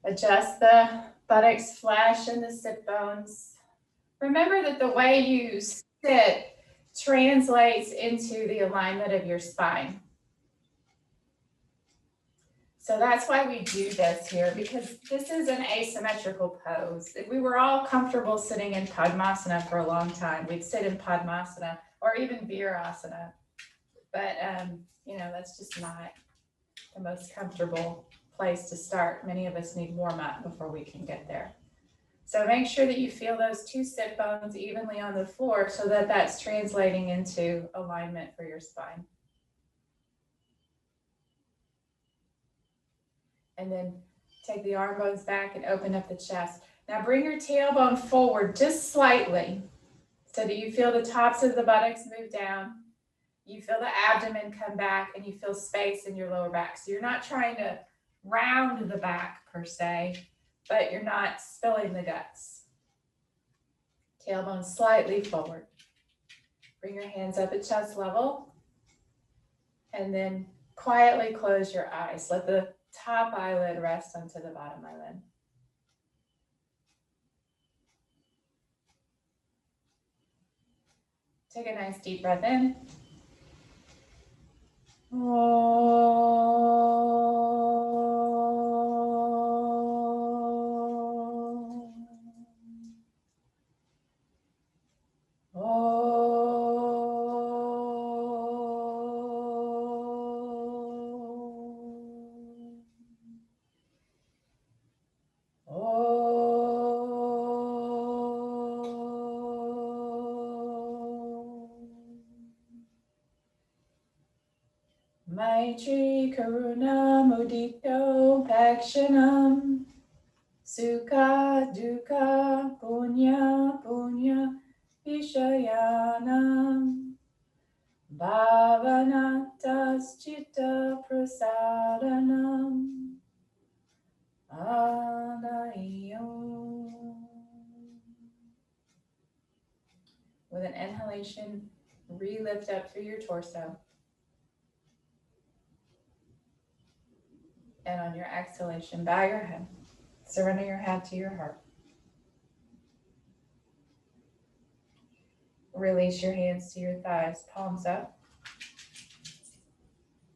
Adjust the buttocks, flesh, and the sit bones. Remember that the way you sit translates into the alignment of your spine. So that's why we do this here, because this is an asymmetrical pose. If we were all comfortable sitting in Padmasana for a long time, we'd sit in Padmasana or even Virasana. But, that's just not the most comfortable place to start. Many of us need warm up before we can get there. So make sure that you feel those two sit bones evenly on the floor so that that's translating into alignment for your spine. And then take the arm bones back and open up the chest. Now bring your tailbone forward just slightly so that you feel the tops of the buttocks move down. You feel the abdomen come back and you feel space in your lower back. So you're not trying to round the back per se, but you're not spilling the guts. Tailbone slightly forward. Bring your hands up at chest level and then quietly close your eyes. Let the top eyelid rest onto the bottom eyelid. Take a nice deep breath in. Maitri Karuna Mudito Bhakshanam Sukha Dukkha Punya Punya Vishayanam Bhavanatas Chitta Prasadanam Anayam. With an inhalation, re-lift up through your torso. And on your exhalation, bow your head. Surrender your head to your heart. Release your hands to your thighs, palms up.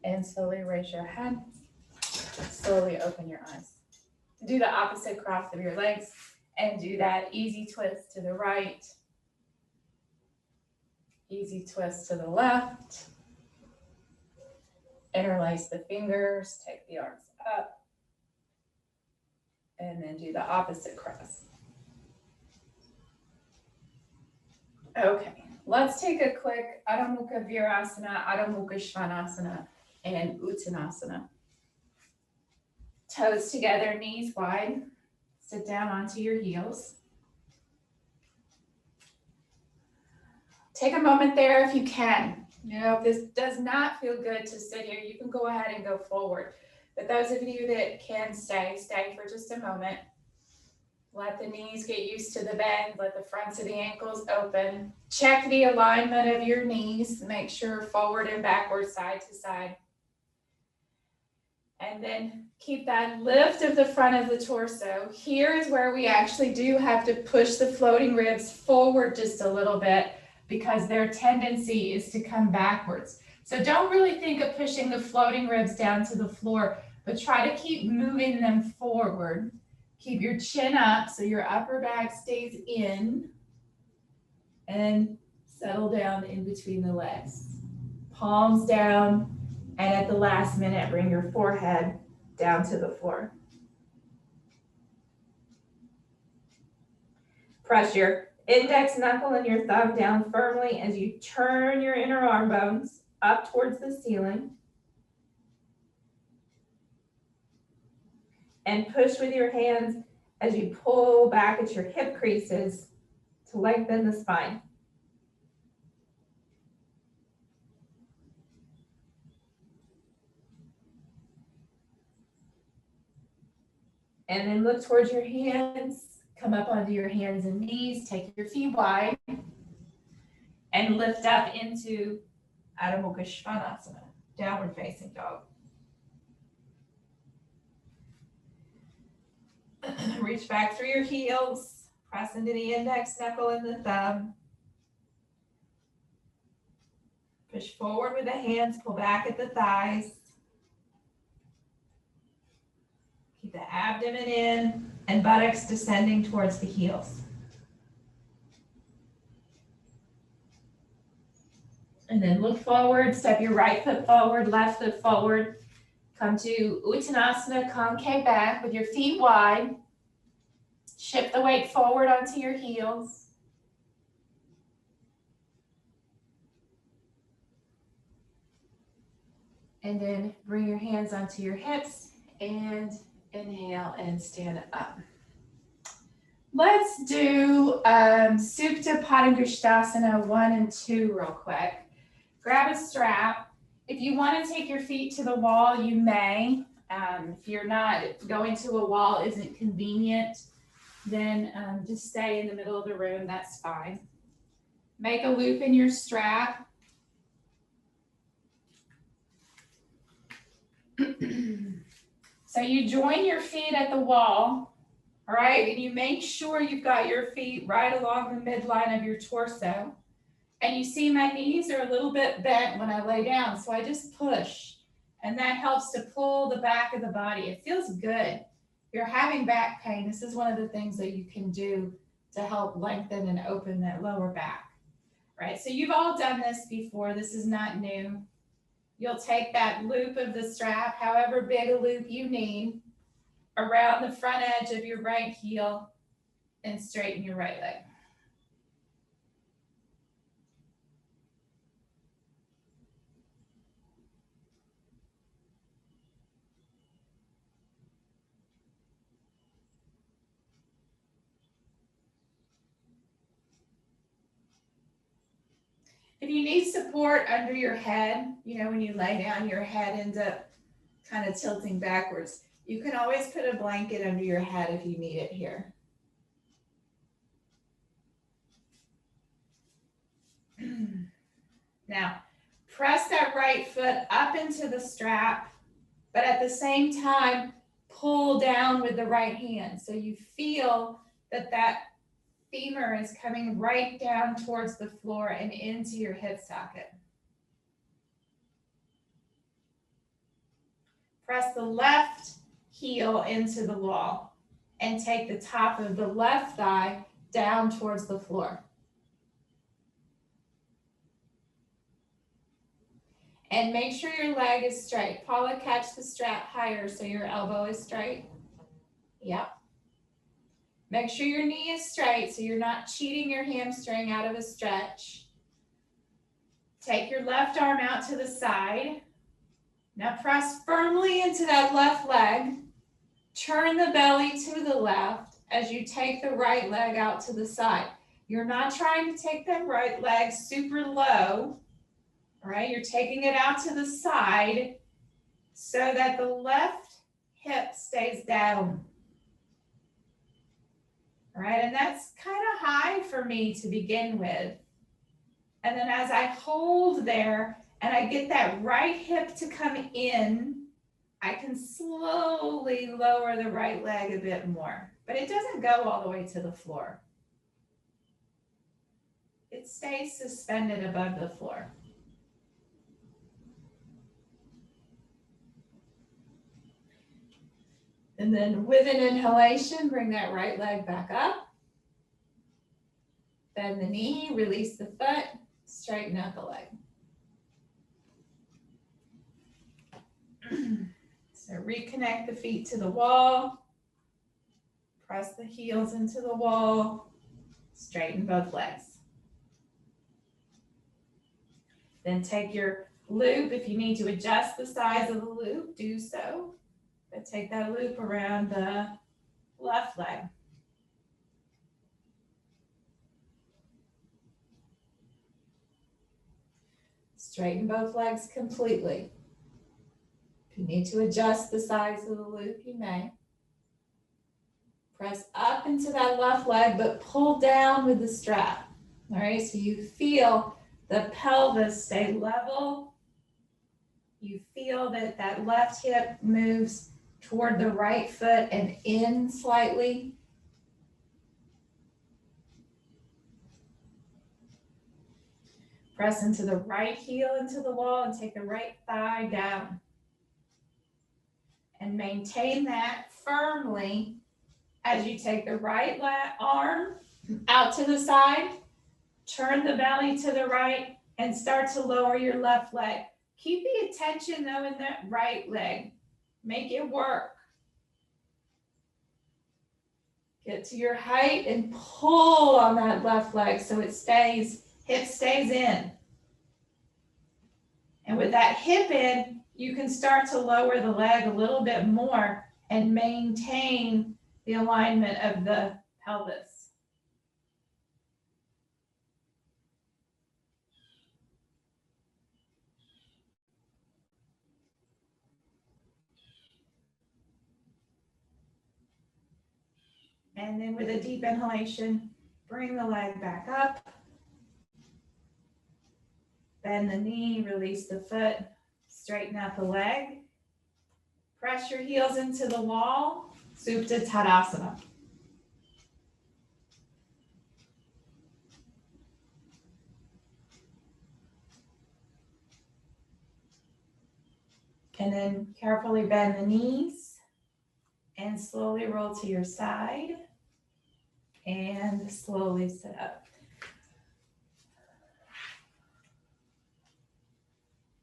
And slowly raise your head. Slowly open your eyes. Do the opposite cross of your legs and do that easy twist to the right. Easy twist to the left. Interlace the fingers, take the arms up, and then do the opposite cross. Okay, let's take a quick Adho Mukha Virasana, Adho Mukha Svanasana, and Uttanasana. Toes together, knees wide. Sit down onto your heels. Take a moment there if you can. If this does not feel good to sit here, you can go ahead and go forward. But those of you that can stay for just a moment. Let the knees get used to the bend. Let the fronts of the ankles open. Check the alignment of your knees. Make sure forward and backward, side to side. And then keep that lift of the front of the torso. Here is where we actually do have to push the floating ribs forward just a little bit, because their tendency is to come backwards. So don't really think of pushing the floating ribs down to the floor, but try to keep moving them forward. Keep your chin up so your upper back stays in, and settle down in between the legs. Palms down, and at the last minute, bring your forehead down to the floor. Press your index knuckle and your thumb down firmly as you turn your inner arm bones up towards the ceiling. And push with your hands as you pull back at your hip creases to lengthen the spine. And then look towards your hands. Come up onto your hands and knees, take your feet wide, and lift up into Adho Mukha Svanasana, downward facing dog. Reach back through your heels. Press into the index knuckle and the thumb. Push forward with the hands, pull back at the thighs. Keep the abdomen in and buttocks descending towards the heels. And then look forward, step your right foot forward, left foot forward. Come to Uttanasana, concave back with your feet wide. Shift the weight forward onto your heels. And then bring your hands onto your hips and inhale and stand up. Let's do Supta Padangusthasana 1 and 2 real quick. Grab a strap. If you want to take your feet to the wall, you may. If you're not, if going to a wall isn't convenient, then just stay in the middle of the room, that's fine. Make a loop in your strap. So you join your feet at the wall, all right? And you make sure you've got your feet right along the midline of your torso. And you see my knees are a little bit bent when I lay down, so I just push. And that helps to pull the back of the body. It feels good. If you're having back pain, this is one of the things that you can do to help lengthen and open that lower back, right? So you've all done this before. This is not new. You'll take that loop of the strap, however big a loop you need, around the front edge of your right heel and straighten your right leg. If you need support under your head, you know, when you lay down, your head ends up kind of tilting backwards. You can always put a blanket under your head if you need it here. Now, press that right foot up into the strap, but at the same time, pull down with the right hand. So you feel that that femur is coming right down towards the floor and into your hip socket. Press the left heel into the wall and take the top of the left thigh down towards the floor. And make sure your leg is straight. Paula, catch the strap higher so your elbow is straight. Yep. Make sure your knee is straight so you're not cheating your hamstring out of a stretch. Take your left arm out to the side. Now press firmly into that left leg. Turn the belly to the left as you take the right leg out to the side. You're not trying to take that right leg super low, all right? You're taking it out to the side so that the left hip stays down. All right, and that's kind of high for me to begin with. And then as I hold there and I get that right hip to come in, I can slowly lower the right leg a bit more, but it doesn't go all the way to the floor. It stays suspended above the floor. And then with an inhalation, bring that right leg back up. Bend the knee, release the foot, straighten out the leg. So reconnect the feet to the wall. Press the heels into the wall. Straighten both legs. Then take your loop. If you need to adjust the size of the loop, do so. But take that loop around the left leg. Straighten both legs completely. If you need to adjust the size of the loop, you may. Press up into that left leg, but pull down with the strap. All right, so you feel the pelvis stay level. You feel that that left hip moves toward the right foot and in slightly. Press into the right heel into the wall and take the right thigh down. And maintain that firmly as you take the right arm out to the side, turn the belly to the right, and start to lower your left leg. Keep the attention though in that right leg. Make it work. Get to your height and pull on that left leg so it stays, hip stays in. And with that hip in, you can start to lower the leg a little bit more and maintain the alignment of the pelvis. And then with a deep inhalation, bring the leg back up. Bend the knee, release the foot, straighten out the leg. Press your heels into the wall, Supta Tadasana. And then carefully bend the knees and slowly roll to your side and slowly sit up.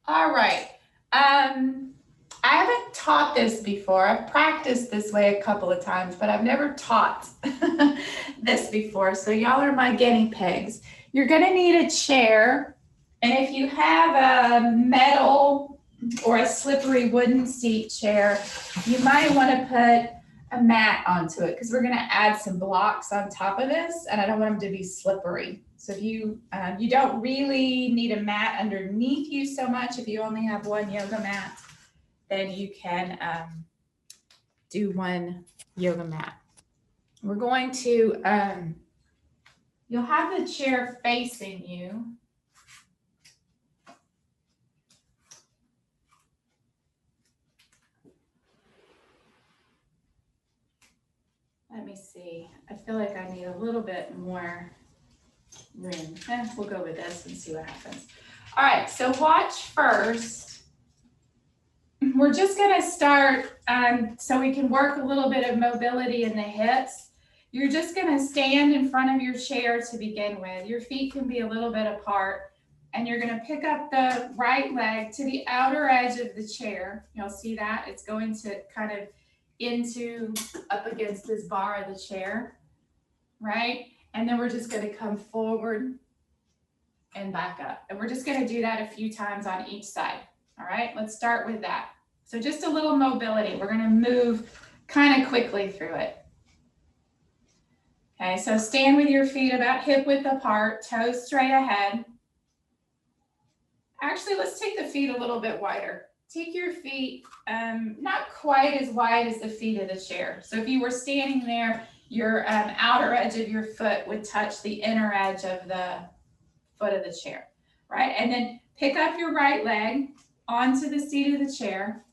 All right. I haven't taught this before. I've practiced this way a couple of times, but I've never taught this before. So y'all are my guinea pigs. You're gonna need a chair. And if you have a metal or a slippery wooden seat chair, you might wanna put a mat onto it because we're gonna add some blocks on top of this and I don't want them to be slippery. So if you don't really need a mat underneath you so much, if you only have one yoga mat, then you can do one yoga mat. We're going to, you'll have the chair facing you. Let me see. I feel like I need a little bit more room. We'll go with this and see what happens. All right, so watch first. We're just gonna start so we can work a little bit of mobility in the hips. You're just gonna stand in front of your chair to begin with. Your feet can be a little bit apart and you're gonna pick up the right leg to the outer edge of the chair. You'll see that it's going to kind of up against this bar of the chair, right? And then we're just gonna come forward and back up. And we're just gonna do that a few times on each side. All right, let's start with that. So just a little mobility. We're gonna move kind of quickly through it. Okay, so stand with your feet about hip width apart, toes straight ahead. Actually, let's take the feet a little bit wider. Take your feet not quite as wide as the feet of the chair. So if you were standing there, your outer edge of your foot would touch the inner edge of the foot of the chair, right? And then pick up your right leg onto the seat of the chair,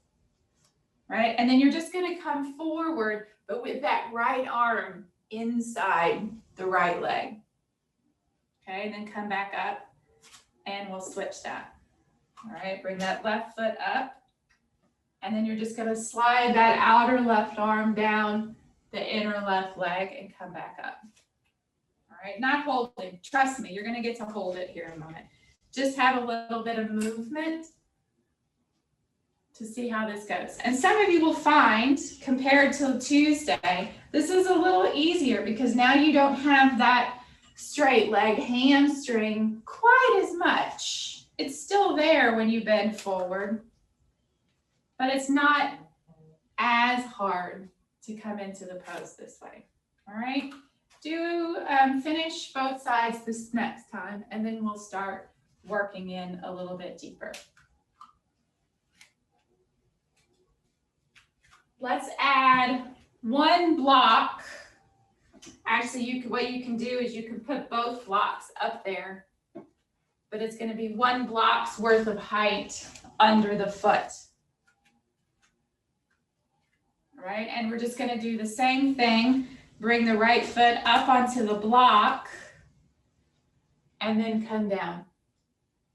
right? And then you're just gonna come forward, but with that right arm inside the right leg. Okay, and then come back up and we'll switch that. All right, bring that left foot up. And then you're just gonna slide that outer left arm down the inner left leg and come back up. All right, not holding, trust me, you're gonna get to hold it here in a moment. Just have a little bit of movement to see how this goes. And some of you will find, compared to Tuesday, this is a little easier because now you don't have that straight leg hamstring quite as much. It's still there when you bend forward, but it's not as hard to come into the pose this way. All right, finish both sides this next time, and then we'll start working in a little bit deeper. Let's add one block. Actually, what you can do is you can put both blocks up there, but it's going to be one block's worth of height under the foot. right? And we're just gonna do the same thing. Bring the right foot up onto the block and then come down.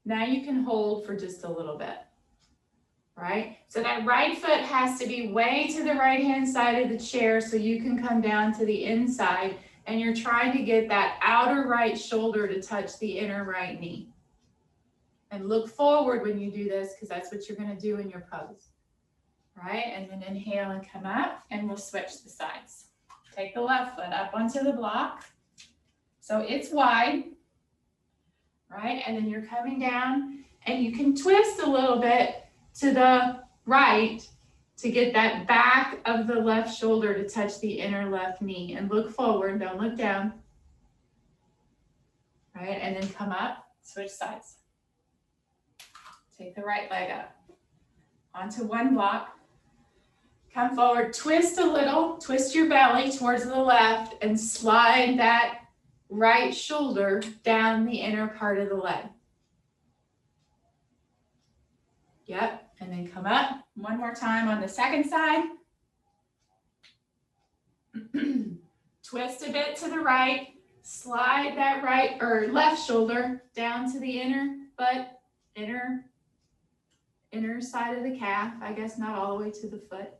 Now you can hold for just a little bit, right? So that right foot has to be way to the right-hand side of the chair so you can come down to the inside, and you're trying to get that outer right shoulder to touch the inner right knee. And look forward when you do this, because that's what you're gonna do in your pose, right? And then inhale and come up, and we'll switch the sides. Take the left foot up onto the block. So it's wide, right? And then you're coming down, and you can twist a little bit to the right to get that back of the left shoulder to touch the inner left knee. And look forward, don't look down. Right, and then come up, switch sides. Take the right leg up onto one block. Come forward, twist a little, twist your belly towards the left and slide that right shoulder down the inner part of the leg. Yep, and then come up. One more time on the second side. Twist a bit to the right, slide that right or left shoulder down to the inner butt, inner side of the calf, I guess not all the way to the foot.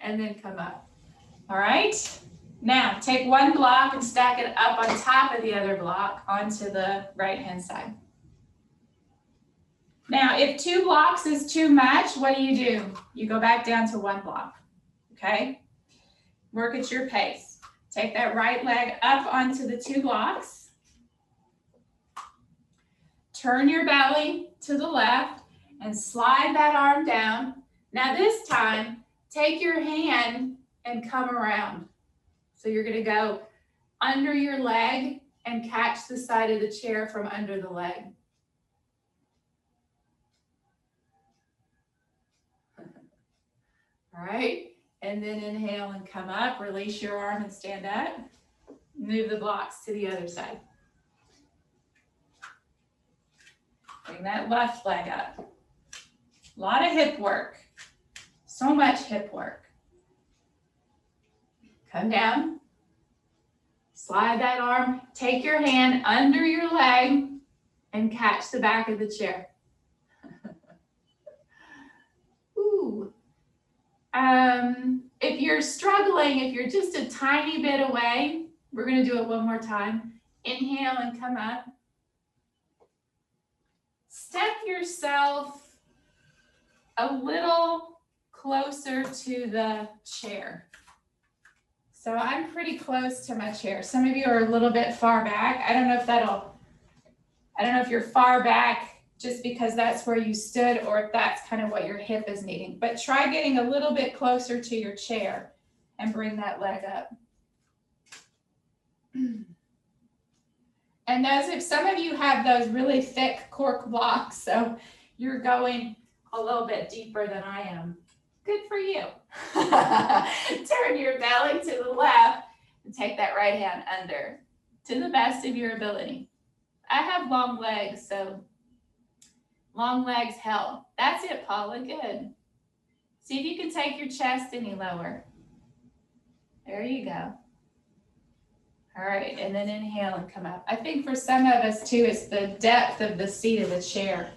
And then come up. All right, now take one block and stack it up on top of the other block onto the right-hand side. Now, if 2 blocks is too much, what do? You go back down to 1 block, okay? Work at your pace. Take that right leg up onto the 2 blocks. Turn your belly to the left and slide that arm down. Now this time, take your hand and come around. So you're gonna go under your leg and catch the side of the chair from under the leg. All right, and then inhale and come up, release your arm and stand up. Move the blocks to the other side. Bring that left leg up. A lot of hip work, so much hip work. Come down, slide that arm, take your hand under your leg and catch the back of the chair. Ooh. If you're struggling, if you're just a tiny bit away, we're going to do it one more time. Inhale and come up. Step yourself a little closer to the chair. So I'm pretty close to my chair. Some of you are a little bit far back. I don't know if you're far back just because that's where you stood or if that's kind of what your hip is needing. But try getting a little bit closer to your chair and bring that leg up. And if some of you have those really thick cork blocks, so you're going a little bit deeper than I am, good for you. Turn your belly to the left and take that right hand under to the best of your ability. I have long legs, so long legs help. That's it, Paula, good. See if you can take your chest any lower. There you go. All right, and then inhale and come up. I think for some of us too, it's the depth of the seat of the chair.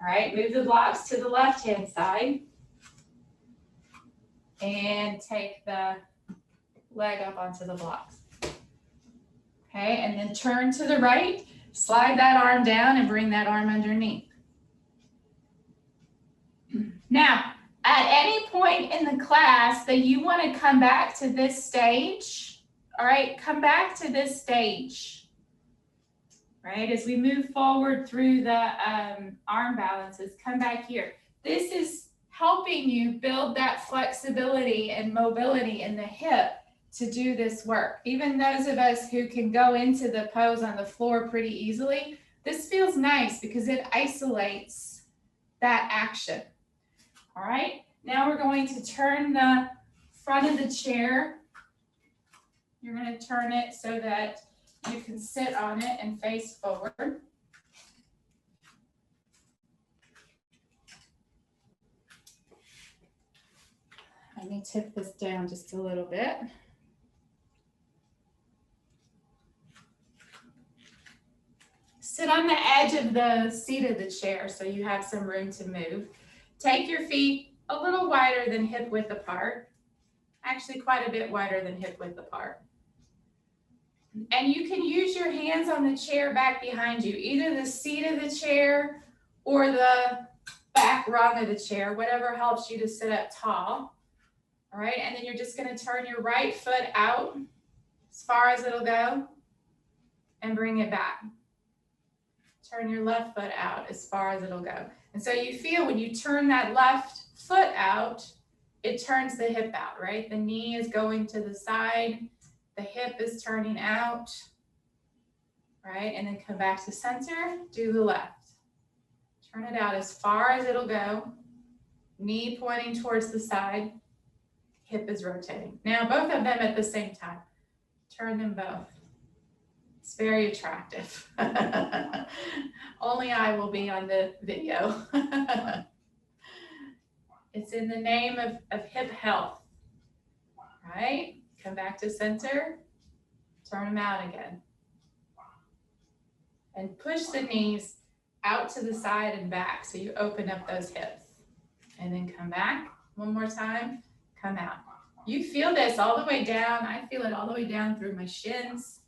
All right, move the blocks to the left-hand side. And take the leg up onto the blocks. Okay, and then turn to the right, slide that arm down and bring that arm underneath. Now, at any point in the class that you want to come back to this stage, all right, come back to this stage, right? As we move forward through the arm balances, come back here. This is helping you build that flexibility and mobility in the hip to do this work. Even those of us who can go into the pose on the floor pretty easily, this feels nice because it isolates that action. All right, now we're going to turn the front of the chair. You're going to turn it so that you can sit on it and face forward. Let me tip this down just a little bit. Sit on the edge of the seat of the chair so you have some room to move. Take your feet a little wider than hip width apart. Actually, quite a bit wider than hip width apart. And you can use your hands on the chair back behind you, either the seat of the chair or the back rung of the chair, whatever helps you to sit up tall. All right, and then you're just going to turn your right foot out as far as it'll go and bring it back. Turn your left foot out as far as it'll go. And so you feel when you turn that left foot out, it turns the hip out, right? The knee is going to the side, the hip is turning out, right? And then come back to center, do the left. Turn it out as far as it'll go, knee pointing towards the side, hip is rotating. Now both of them at the same time. Turn them both. It's very attractive. Only I will be on the video. It's in the name of hip health, right? Come back to center, turn them out again. And push the knees out to the side and back so you open up those hips. And then come back, one more time, come out. You feel this all the way down. I feel it all the way down through my shins.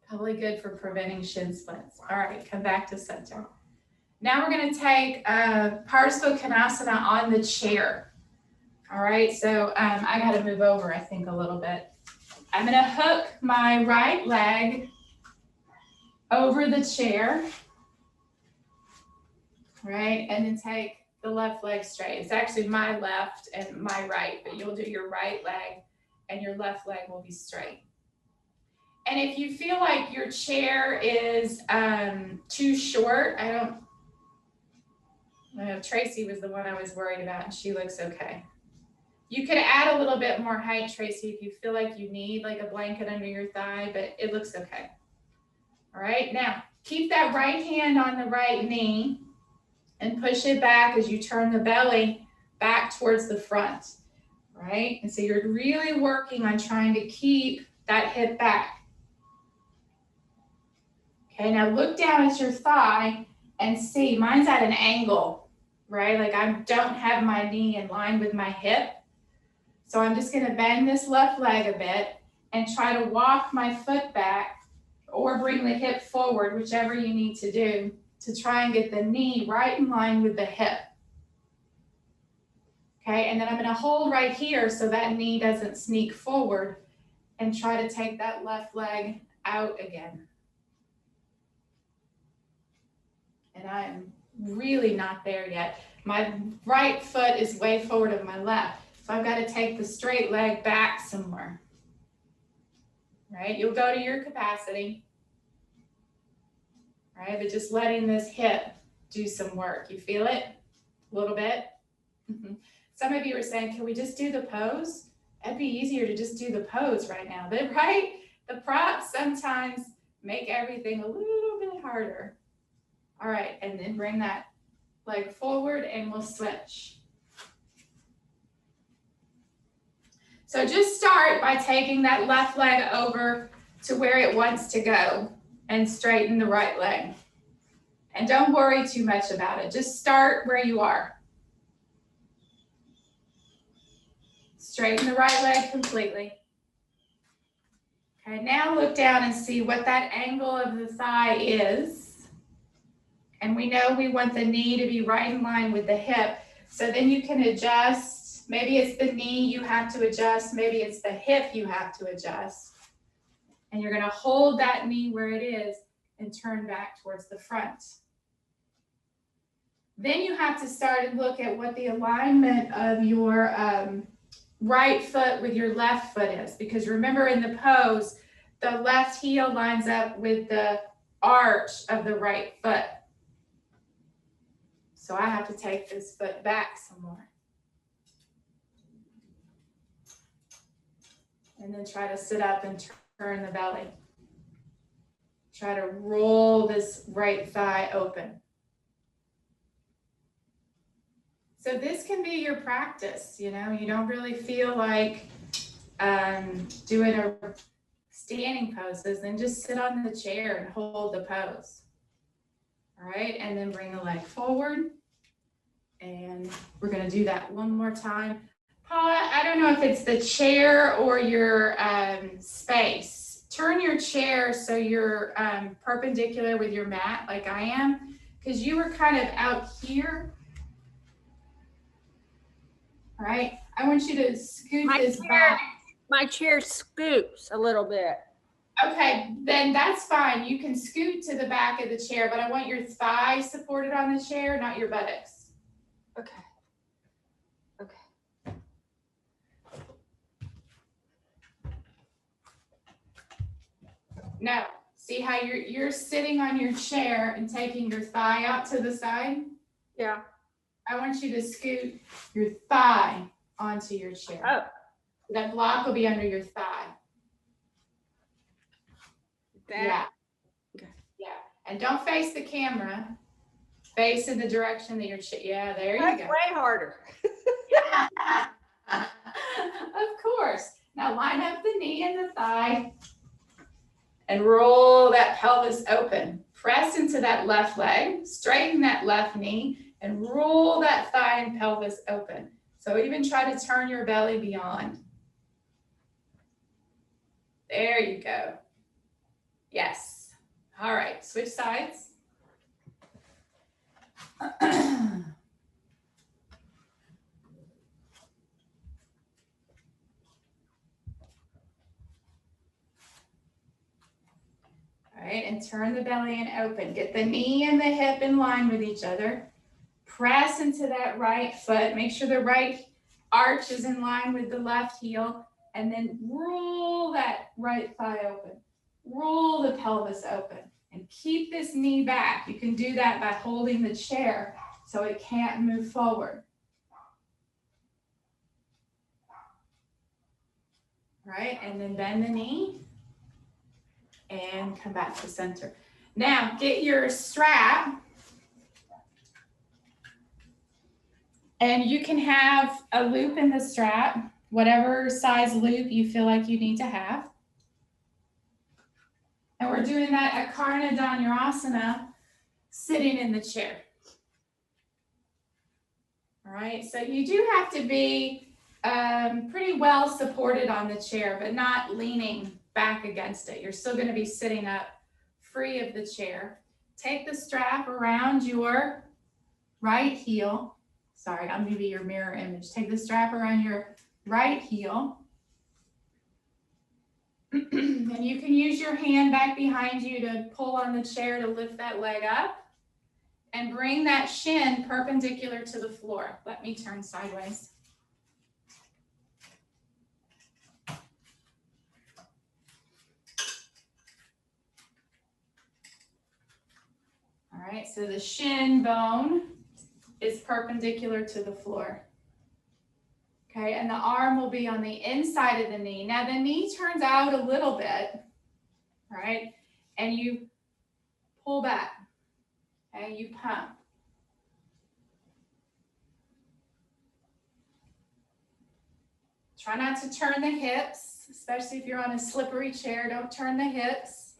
Probably good for preventing shin splints. All right, come back to center. Now we're going to take Parsvakonasana on the chair. All right, so I got to move over, I think, a little bit. I'm going to hook my right leg over the chair, right, and then take the left leg straight. It's actually my left and my right, but you'll do your right leg and your left leg will be straight. And if you feel like your chair is too short, I know Tracy was the one I was worried about and she looks okay. You could add a little bit more height, Tracy, if you feel like you need like a blanket under your thigh, but it looks okay. All right, now keep that right hand on the right knee and push it back as you turn the belly back towards the front, right? And so you're really working on trying to keep that hip back. Okay, now look down at your thigh and see, mine's at an angle, right? Like I don't have my knee in line with my hip. So I'm just gonna bend this left leg a bit and try to walk my foot back or bring the hip forward, whichever you need to do, to try and get the knee right in line with the hip. Okay, and then I'm gonna hold right here so that knee doesn't sneak forward and try to take that left leg out again. And I am really not there yet. My right foot is way forward of my left. So I've got to take the straight leg back some more. Right? You'll go to your capacity. Right? But just letting this hip do some work. You feel it? A little bit? Some of you are saying, can we just do the pose? It'd be easier to just do the pose right now. But right? The props sometimes make everything a little bit harder. All right, and then bring that leg forward and we'll switch. So just start by taking that left leg over to where it wants to go and straighten the right leg. And don't worry too much about it. Just start where you are. Straighten the right leg completely. Okay, now look down and see what that angle of the thigh is. And we know we want the knee to be right in line with the hip. So then you can adjust. Maybe it's the knee you have to adjust. Maybe it's the hip you have to adjust. And you're going to hold that knee where it is and turn back towards the front. Then you have to start and look at what the alignment of your right foot with your left foot is. Because remember in the pose, the left heel lines up with the arch of the right foot. So I have to take this foot back some more. And then try to sit up and turn the belly. Try to roll this right thigh open. So this can be your practice, you know, you don't really feel like doing a standing poses, then just sit on the chair and hold the pose. All right, and then bring the leg forward. And we're gonna do that one more time. Paula, I don't know if it's the chair or your space. Turn your chair so you're perpendicular with your mat like I am, because you were kind of out here. All right, I want you to scoot this back. My chair scoots a little bit. Okay, then that's fine. You can scoot to the back of the chair, but I want your thighs supported on the chair, not your buttocks. Okay. Okay. Now, see how you're sitting on your chair and taking your thigh out to the side? Yeah. I want you to scoot your thigh onto your chair. Oh. That block will be under your thigh. Yeah. Okay. Yeah. And don't face the camera. Face in the direction that you're, yeah, there you go. That's way harder. Of course. Now line up the knee and the thigh and roll that pelvis open. Press into that left leg, straighten that left knee, and roll that thigh and pelvis open. So even try to turn your belly beyond. There you go. Yes. All right, switch sides. All right, and turn the belly in open. Get the knee and the hip in line with each other. Press into that right foot. Make sure the right arch is in line with the left heel. And then roll that right thigh open. Roll the pelvis open. And keep this knee back. You can do that by holding the chair so it can't move forward. All right, and then bend the knee. And come back to center. Now get your strap. And you can have a loop in the strap, whatever size loop you feel like you need to have. And we're doing that Akarna Dhanurasana, sitting in the chair. All right, so you do have to be pretty well supported on the chair, but not leaning back against it. You're still going to be sitting up free of the chair. Take the strap around your right heel. Sorry, I'm going to be your mirror image. Take the strap around your right heel. And you can use your hand back behind you to pull on the chair to lift that leg up. And bring that shin perpendicular to the floor. Let me turn sideways. All right, so the shin bone is perpendicular to the floor. Okay, and the arm will be on the inside of the knee. Now the knee turns out a little bit, right? And you pull back, okay, you pump. Try not to turn the hips, especially if you're on a slippery chair, don't turn the hips.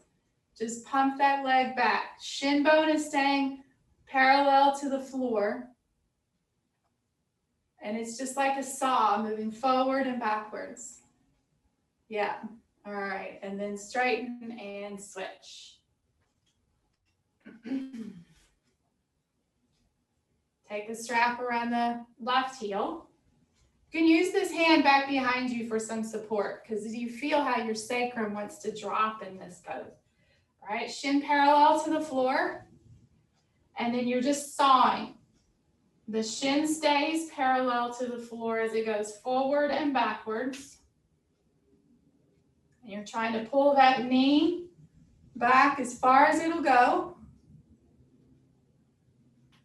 Just pump that leg back. Shin bone is staying parallel to the floor. And it's just like a saw moving forward and backwards. Yeah, all right, and then straighten and switch. Take the strap around the left heel. You can use this hand back behind you for some support because you feel how your sacrum wants to drop in this pose. All right, shin parallel to the floor, and then you're just sawing. The shin stays parallel to the floor as it goes forward and backwards. And you're trying to pull that knee back as far as it'll go.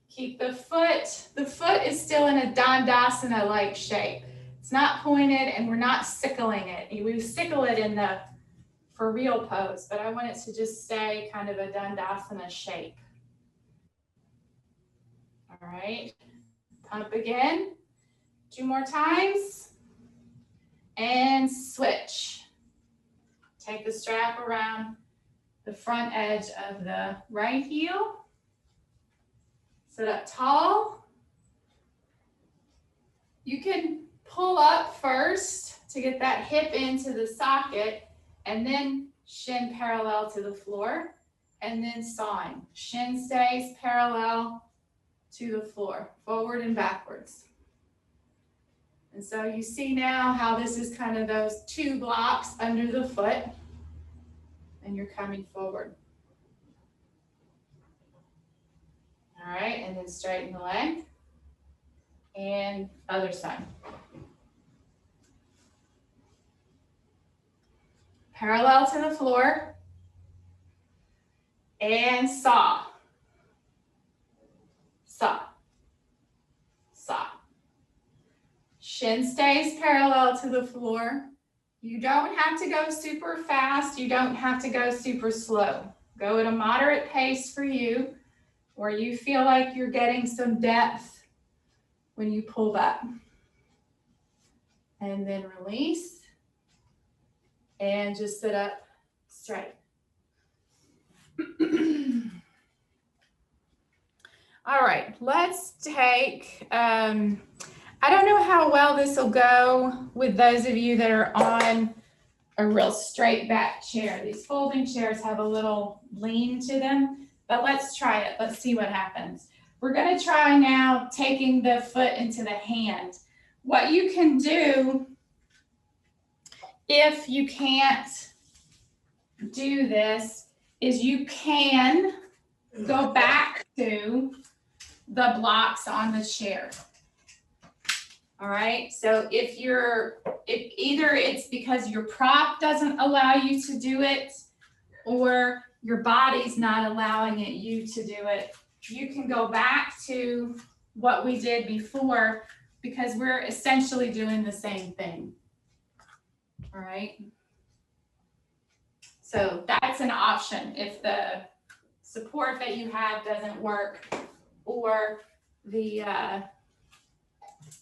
Keep the foot is still in a Dandasana-like shape. It's not pointed and we're not sickling it. We sickle it in the for real pose, but I want it to just stay kind of a Dandasana shape. All right, Up again. 2 more times. And switch. Take the strap around the front edge of the right heel. Sit up tall. You can pull up first to get that hip into the socket, and then shin parallel to the floor, and then sawing. Shin stays parallel to the floor, forward and backwards. And so you see now how this is kind of those 2 blocks under the foot, and you're coming forward. All right, and then straighten the leg, and other side. Parallel to the floor, and saw. Saw. Saw. Shin stays parallel to the floor. You don't have to go super fast. You don't have to go super slow. Go at a moderate pace for you, where you feel like you're getting some depth when you pull up. And then release. And just sit up straight. All right, let's take, I don't know how well this will go with those of you that are on a real straight back chair. These folding chairs have a little lean to them, but let's try it. Let's see what happens. We're gonna try now taking the foot into the hand. What you can do, if you can't do this, is you can go back to the blocks on the chair. All right, so if either it's because your prop doesn't allow you to do it, or your body's not allowing you to do it, you can go back to what we did before, because we're essentially doing the same thing. All right, so that's an option if the support that you have doesn't work, or the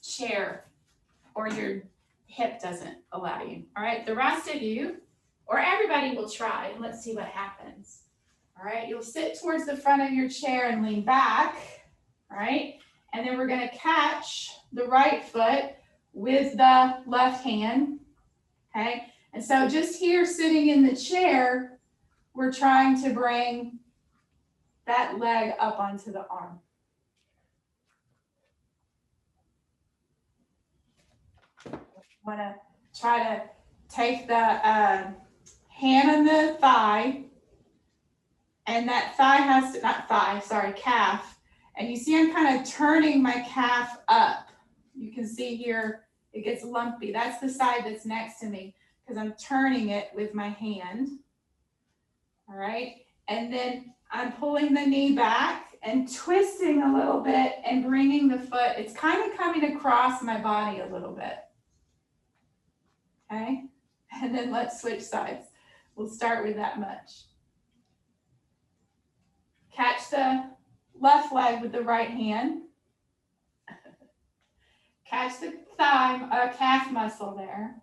chair or your hip doesn't allow you. All right, the rest of you, or everybody, will try. Let's see what happens. All right, you'll sit towards the front of your chair and lean back. All right, and then we're going to catch the right foot with the left hand. Okay, and so just here sitting in the chair, we're trying to bring that leg up onto the arm. Want to try to take the hand on the thigh, and that thigh has to, not thigh, sorry, calf. And you see I'm kind of turning my calf up. You can see here it gets lumpy. That's the side that's next to me, because I'm turning it with my hand. All right, and then I'm pulling the knee back and twisting a little bit and bringing the foot. It's kind of coming across my body a little bit. Okay, and then let's switch sides. We'll start with that much. Catch the left leg with the right hand. Catch the thigh, calf muscle there.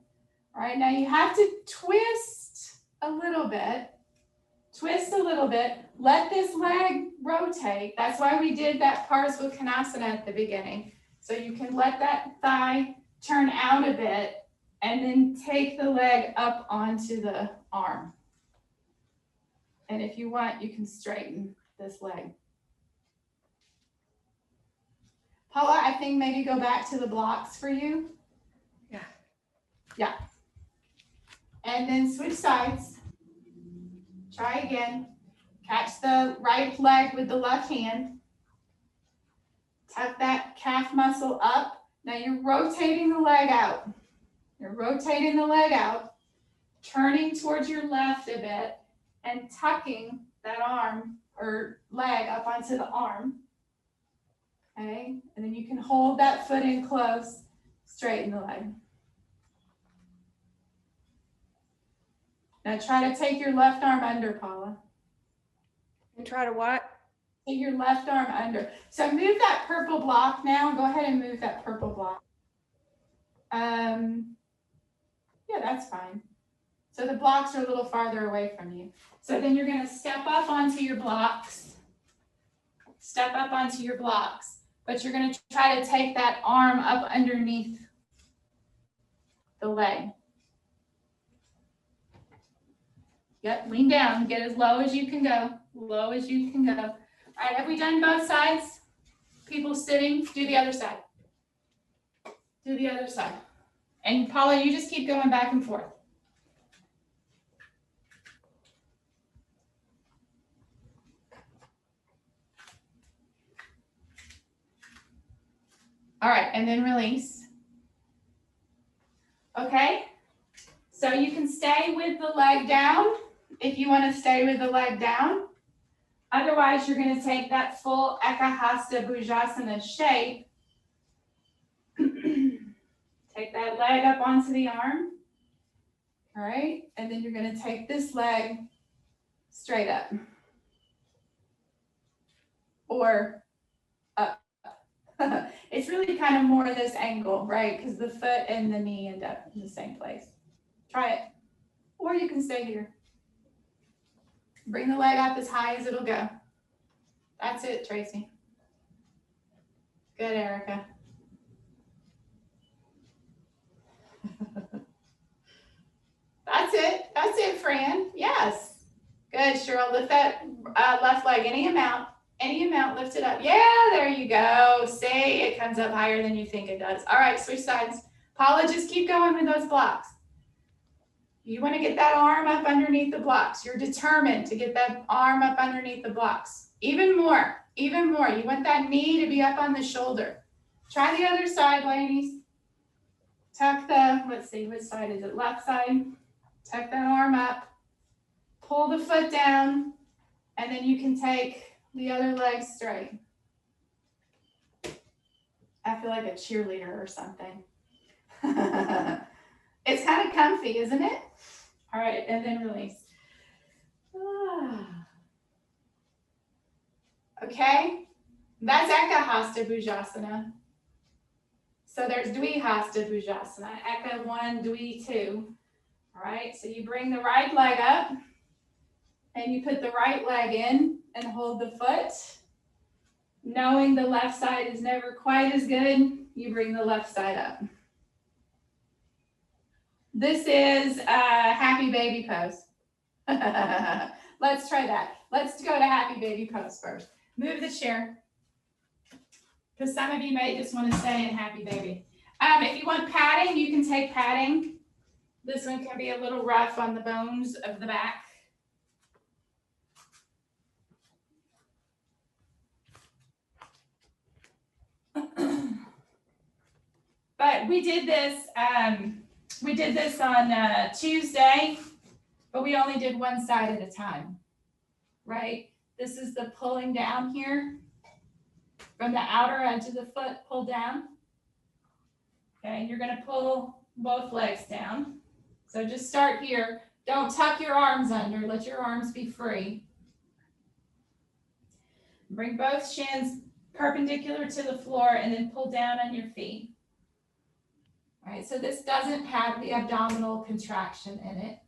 All right, now you have to twist a little bit. Twist a little bit. Let this leg rotate. That's why we did that Parsvakonasana at the beginning. So you can let that thigh turn out a bit, and then take the leg up onto the arm. And if you want, you can straighten this leg. Paula, I think maybe go back to the blocks for you. Yeah. Yeah. And then switch sides. Try again. Catch the right leg with the left hand. Tuck that calf muscle up. Now you're rotating the leg out. You're rotating the leg out, turning towards your left a bit, and tucking that arm or leg up onto the arm. Okay, and then you can hold that foot in close, straighten the leg. Now try to take your left arm under, Paula. And try to what? So your left arm under. So move that purple block now. Go ahead and move that purple block. Yeah, that's fine. So the blocks are a little farther away from you. So then you're going to step up onto your blocks. Step up onto your blocks. But you're going to try to take that arm up underneath the leg. Yep, lean down. Get as low as you can go. Low as you can go. All right, have we done both sides? People sitting, do the other side. Do the other side. And Paula, you just keep going back and forth. All right, and then release. Okay, so you can stay with the leg down if you want to stay with the leg down. Otherwise, you're going to take that full Hasta Bhujasana shape. Take that leg up onto the arm. All right, and then you're going to take this leg straight up. Or up. It's really kind of more this angle, right? Because the foot and the knee end up in the same place. Try it. Or you can stay here. Bring the leg up as high as it'll go. That's it, Tracy. Good, Erica. That's it, Fran. Yes. Good, Cheryl. Lift that left leg any amount, lift it up. Yeah, there you go. See, it comes up higher than you think it does. All right, switch sides. Paula, just keep going with those blocks. You want to get that arm up underneath the blocks. You're determined to get that arm up underneath the blocks. Even more. You want that knee to be up on the shoulder. Try the other side, ladies. Tuck the, let's see, which side is it? Left side. Tuck that arm up. Pull the foot down. And then you can take the other leg straight. I feel like a cheerleader or something. It's kind of comfy, isn't it? All right, and then release. Okay, that's Hasta Bhujasana. So there's Hasta Bhujasana, Eka 1, Dwi 2. All right, so you bring the right leg up and you put the right leg in and hold the foot. Knowing the left side is never quite as good, you bring the left side up. This is happy baby pose. Let's try that. Let's go to happy baby pose first. Move the chair. Because some of you may just want to stay in happy baby. If you want padding, you can take padding. This one can be a little rough on the bones of the back. But we did this on Tuesday, but we only did one side at a time, right? This is the pulling down here from the outer edge of the foot, pull down. Okay, and you're going to pull both legs down. So just start here. Don't tuck your arms under. Let your arms be free. Bring both shins perpendicular to the floor and then pull down on your feet. All right, so this doesn't have the abdominal contraction in it.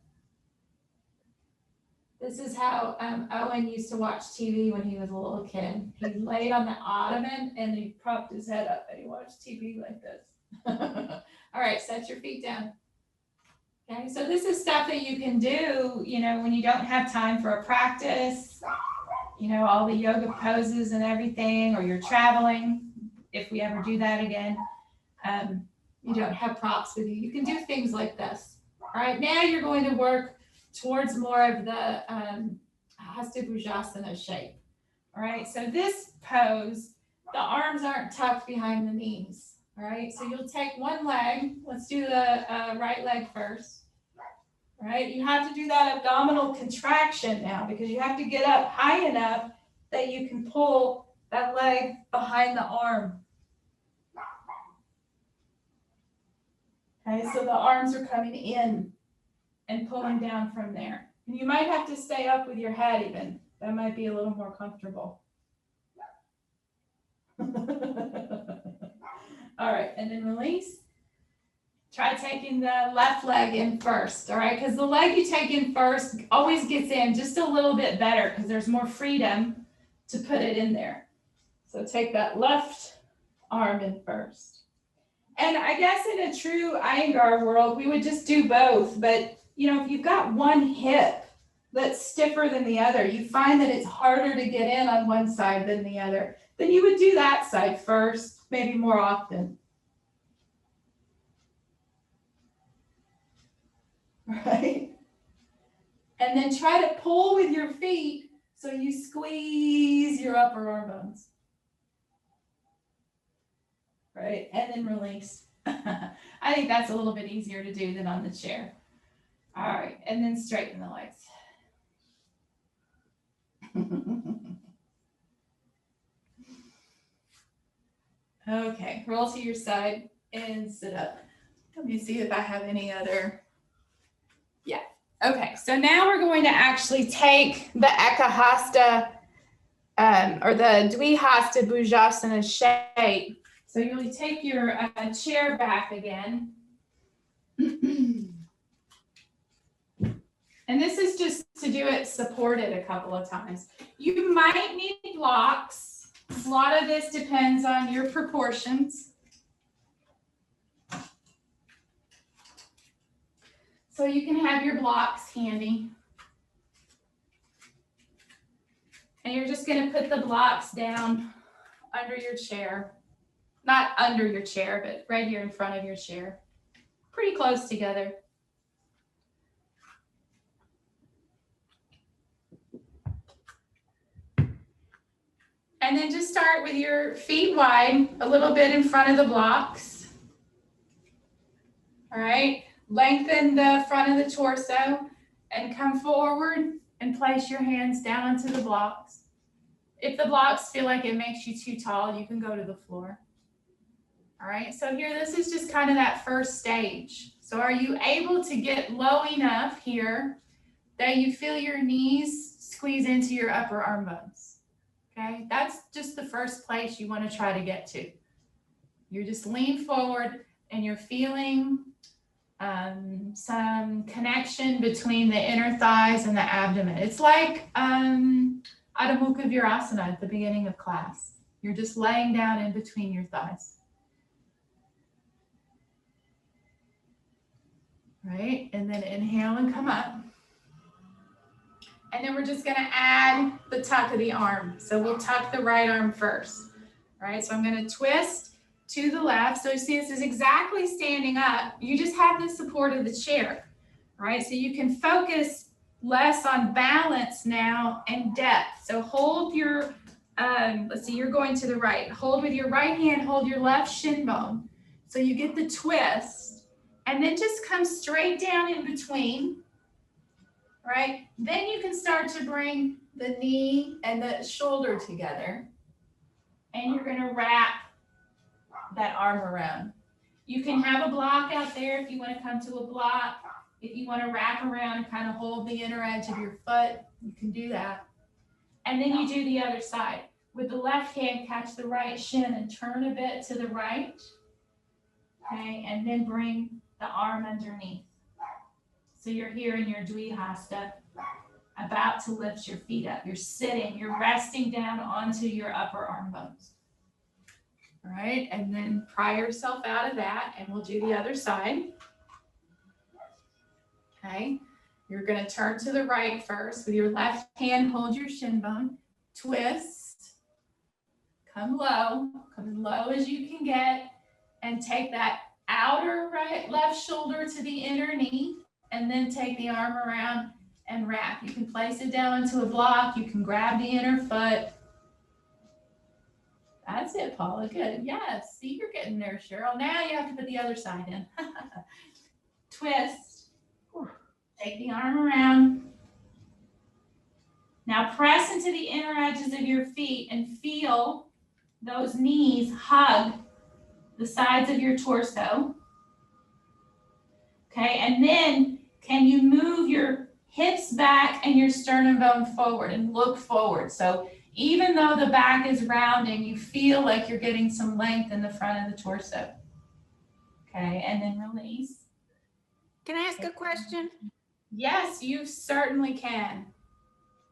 This is how Owen used to watch TV when he was a little kid. He laid on the ottoman and he propped his head up and he watched TV like this. All right, set your feet down. Okay, so this is stuff that you can do, you know, when you don't have time for a practice, you know, all the yoga poses and everything, or you're traveling, if we ever do that again. You don't have props with you. You can do things like this. All right, now you're going to work towards more of the Hasta Bhujasana shape. All right, so this pose, the arms aren't tucked behind the knees. All right, so you'll take one leg. Let's do the right leg first. All right, you have to do that abdominal contraction now because you have to get up high enough that you can pull that leg behind the arm. Okay, so the arms are coming in and pulling down from there. And you might have to stay up with your head even. That might be a little more comfortable. All right, and then release. Try taking the left leg in first, all right? Because the leg you take in first always gets in just a little bit better because there's more freedom to put it in there. So take that left arm in first. And I guess in a true Iyengar world, we would just do both. But, you know, if you've got one hip that's stiffer than the other, you find that it's harder to get in on one side than the other, then you would do that side first, maybe more often. Right? And then try to pull with your feet so you squeeze your upper arm bones. Right? And then release. I think that's a little bit easier to do than on the chair. All right, and then straighten the legs. Okay, roll to your side and sit up. Let me see if I have any other. Yeah. Okay, so now we're going to actually take the Hasta or the Hasta Bhujasana shape. So you'll take your chair back again. And this is just to do it supported a couple of times. You might need blocks. A lot of this depends on your proportions. So you can have your blocks handy. And you're just going to put the blocks down under your chair. Not under your chair, but right here in front of your chair. Pretty close together. And then just start with your feet wide, a little bit in front of the blocks. All right, lengthen the front of the torso and come forward and place your hands down onto the blocks. If the blocks feel like it makes you too tall, you can go to the floor. All right, so here, this is just kind of that first stage. So are you able to get low enough here that you feel your knees squeeze into your upper arm bones? Okay, that's just the first place you want to try to get to. You just lean forward and you're feeling some connection between the inner thighs and the abdomen. It's like Adho Mukha Virasana at the beginning of class. You're just laying down in between your thighs. Right, and then inhale and come up. And then we're just gonna add the tuck of the arm. So we'll tuck the right arm first. All right, so I'm gonna twist to the left. So you see this is exactly standing up. You just have the support of the chair. All right, so you can focus less on balance now and depth. So hold your, let's see, you're going to the right. Hold with your right hand, hold your left shin bone. So you get the twist and then just come straight down in between. Right? Then you can start to bring the knee and the shoulder together. And you're going to wrap that arm around. You can have a block out there if you want to come to a block. If you want to wrap around and kind of hold the inner edge of your foot, you can do that. And then you do the other side. With the left hand, catch the right shin and turn a bit to the right. Okay, and then bring the arm underneath. So you're here in your Hasta, about to lift your feet up. You're sitting, you're resting down onto your upper arm bones. All right, and then pry yourself out of that, and we'll do the other side. Okay, you're going to turn to the right first. With your left hand, hold your shin bone, twist, come low, come as low as you can get, and take that outer left shoulder to the inner knee. And then take the arm around and wrap. You can place it down into a block. You can grab the inner foot. That's it, Paula. Good. Yes. See, you're getting there, Cheryl. Now you have to put the other side in. Twist. Take the arm around. Now press into the inner edges of your feet and feel those knees hug the sides of your torso. Okay, and then can you move your hips back and your sternum bone forward and look forward? So Even though the back is rounding, you feel like you're getting some length in the front of the torso. Okay, and then release. Can I ask a question? Yes, you certainly can.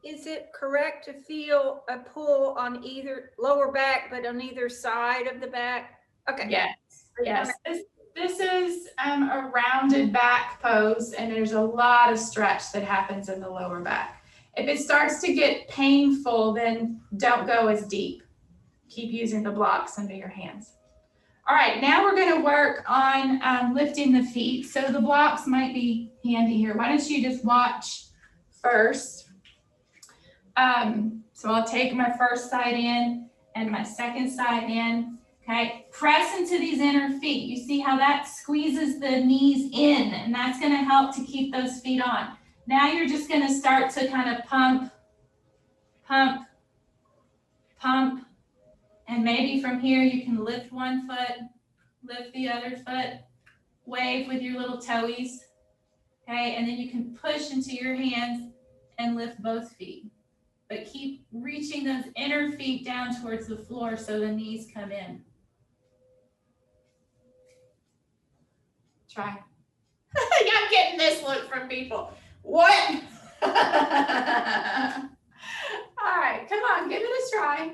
Is it correct to feel a pull on either lower back, but on either side of the back? Okay. Yes, yes. This is a rounded back pose, and there's a lot of stretch that happens in the lower back. If it starts to get painful, then don't go as deep. Keep using the blocks under your hands. All right, now we're going to work on lifting the feet. So the blocks might be handy here. Why don't you just watch first? So I'll take my first side in and my second side in. Okay, press into these inner feet. You see how that squeezes the knees in, and that's going to help to keep those feet on. Now you're just going to start to kind of pump, pump, pump. And maybe from here you can lift one foot, lift the other foot, wave with your little toesies, okay? And then you can push into your hands and lift both feet. But keep reaching those inner feet down towards the floor so the knees come in. Try. I'm getting this look from people. What? All right, come on, give it a try.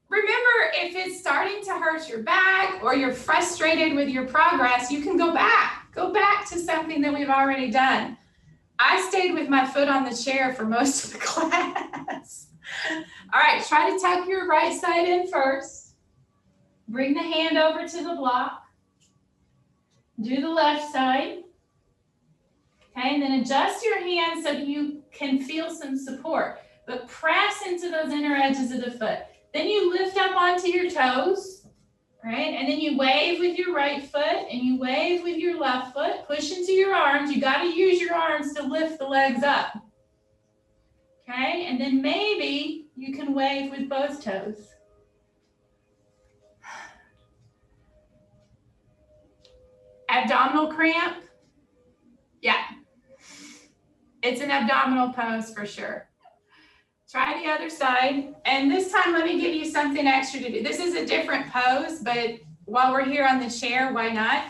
Remember, if it's starting to hurt your back or you're frustrated with your progress, you can go back. Go back to something that we've already done. I stayed with my foot on the chair for most of the class. All right, try to tuck your right side in first. Bring the hand over to the block. Do the left side. Okay, and then adjust your hands so that you can feel some support. But press into those inner edges of the foot. Then you lift up onto your toes, right? And then you wave with your right foot and you wave with your left foot. Push into your arms. You got to use your arms to lift the legs up. Okay, and then maybe you can wave with both toes. Abdominal cramp? Yeah. It's an abdominal pose for sure. Try the other side. And this time, let me give you something extra to do. This is a different pose, but while we're here on the chair, why not?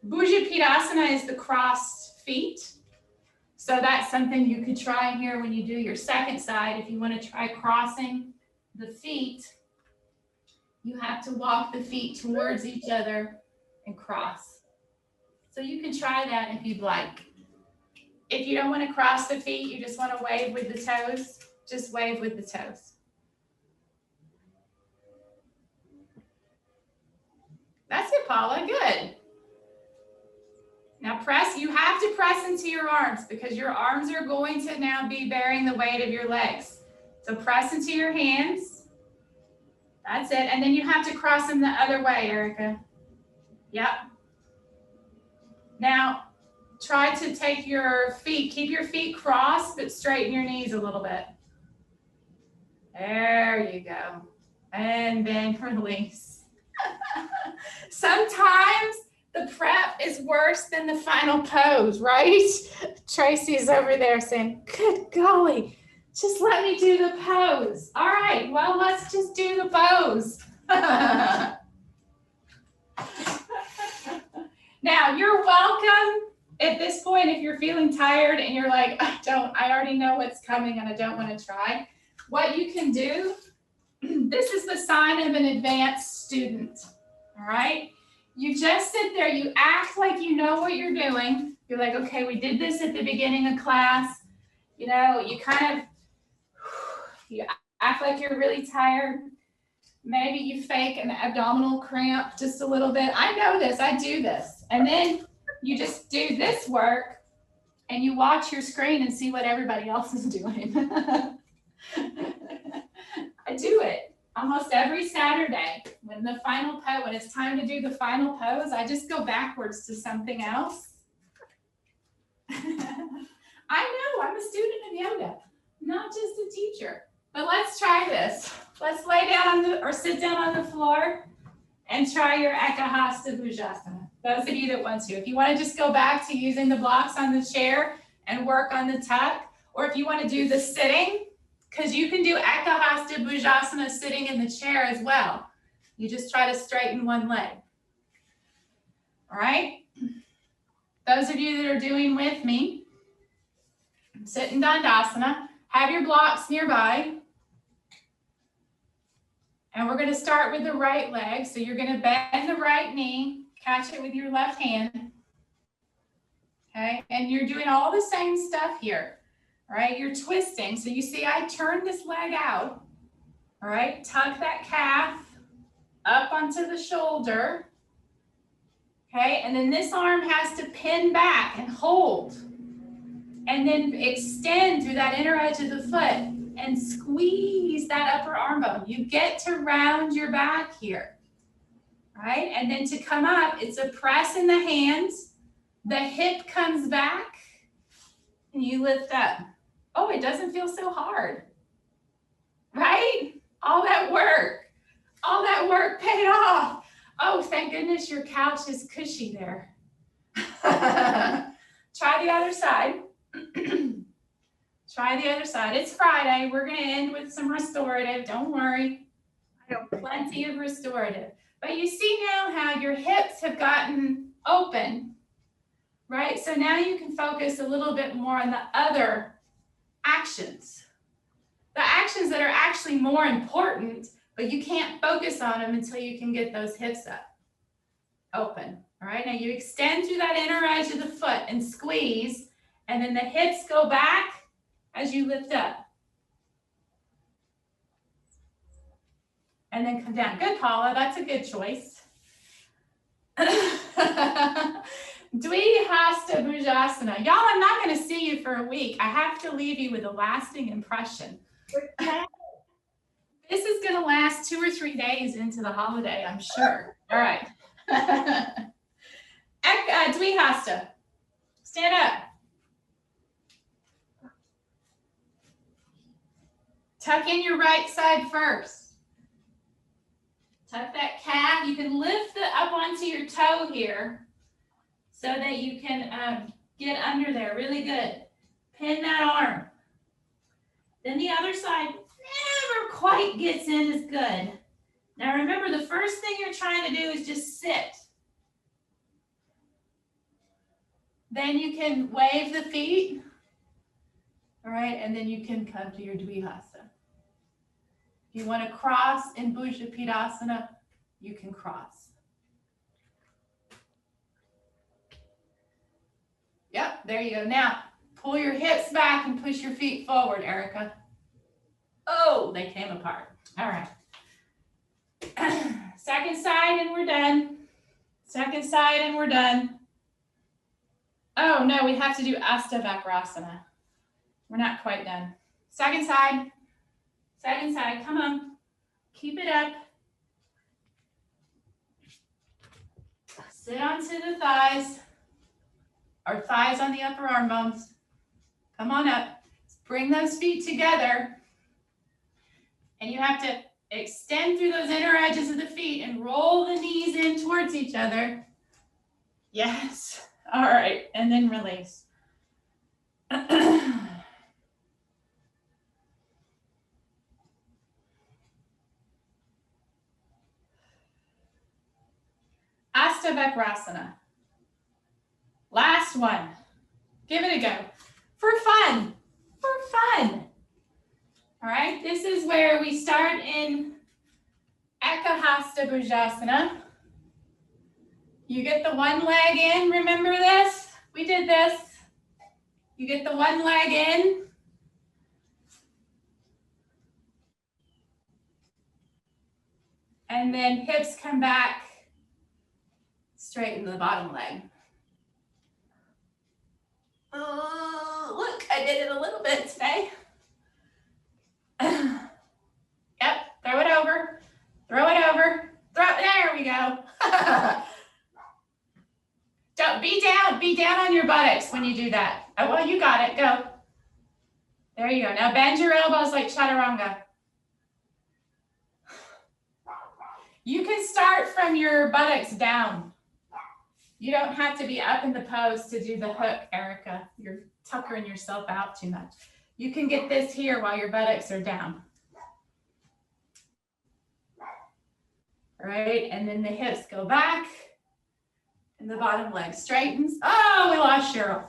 Bhujasana is the crossed feet. So that's something you could try here when you do your second side. If you want to try crossing the feet, you have to walk the feet towards each other and cross. So you can try that if you'd like. If you don't want to cross the feet, you just want to wave with the toes, just wave with the toes. That's it, Paula, good. Now press, you have to press into your arms because your arms are going to now be bearing the weight of your legs. So press into your hands. That's it. And then you have to cross them the other way, Erica. Yep. Now, try to take your feet, keep your feet crossed, but straighten your knees a little bit. There you go. And then release. Sometimes the prep is worse than the final pose, right? Tracy's over there saying, good golly, just let me do the pose. All right, well, let's just do the pose. Now, you're welcome at this point if you're feeling tired and you're like, I already know what's coming and I don't want to try. What you can do, this is the sign of an advanced student, all right? You just sit there, you act like you know what you're doing. You're like, okay, we did this at the beginning of class. You know, you act like you're really tired. Maybe you fake an abdominal cramp just a little bit. I know this, I do this. And then you just do this work and you watch your screen and see what everybody else is doing. I do it almost every Saturday. When it's time to do the final pose, I just go backwards to something else. I know, I'm a student of yoga, not just a teacher. But let's try this. Let's lay down or sit down on the floor and try your Hasta Bhujasana. Those of you that want to. If you want to just go back to using the blocks on the chair and work on the tuck, or if you want to do the sitting, because you can do Hasta Bhujasana sitting in the chair as well. You just try to straighten one leg. All right? Those of you that are doing with me, sit in Dandasana, have your blocks nearby. And we're going to start with the right leg. So you're going to bend the right knee, catch it with your left hand. Okay, and you're doing all the same stuff here. All right, you're twisting. So you see I turn this leg out. All right, tuck that calf up onto the shoulder. Okay, and then this arm has to pin back and hold. And then extend through that inner edge of the foot and squeeze that upper arm bone. You get to round your back here. All right, and then to come up, it's a press in the hands. The hip comes back and you lift up. Oh, it doesn't feel so hard, right? All that work paid off. Oh, thank goodness your couch is cushy there. Try the other side. Try the other side. It's Friday. We're going to end with some restorative. Don't worry. I have plenty of restorative. But you see now how your hips have gotten open, right? So now you can focus a little bit more on the other actions. The actions that are actually more important, but you can't focus on them until you can get those hips up, open. All right, now you extend through that inner edge of the foot and squeeze, and then the hips go back as you lift up. And then come down. Good, Paula, that's a good choice. Hasta Bhujasana. Y'all, I'm not going to see you for a week. I have to leave you with a lasting impression. This is going to last 2 or 3 days into the holiday, I'm sure. All right. Hasta. Stand up. Tuck in your right side first. Tuck that calf. You can lift it up onto your toe here so that you can get under there. Really good. Pin that arm. Then the other side never quite gets in as good. Now remember, the first thing you're trying to do is just sit. Then you can wave the feet. All right, and then you can come to your Hasta. If you want to cross in Bhujasana, you can cross. Yep, there you go. Now, pull your hips back and push your feet forward, Erica. Oh, they came apart. All right. Second side and we're done. Second side and we're done. Oh, no, we have to do Hasta Vakrasana. We're not quite done. Second side. Second side, come on, keep it up. Sit onto the thighs, or thighs on the upper arm bones. Come on up, bring those feet together. And you have to extend through those inner edges of the feet and roll the knees in towards each other. Yes, all right, and then release. Hasta Vakrasana. Last one. Give it a go. For fun. For fun. All right. This is where we start in Hasta Bhujasana. You get the one leg in. Remember this? We did this. You get the one leg in. And then hips come back. Straighten the bottom leg. Oh, look, I did it a little bit today. Yep, throw it over, throw it over, there we go. Don't be down on your buttocks when you do that. Oh, well, you got it, go. There you go. Now bend your elbows like chaturanga. You can start from your buttocks down. You don't have to be up in the pose to do the hook, Erica. You're tuckering yourself out too much. You can get this here while your buttocks are down. All right, and then the hips go back and the bottom leg straightens. Oh, we lost Cheryl.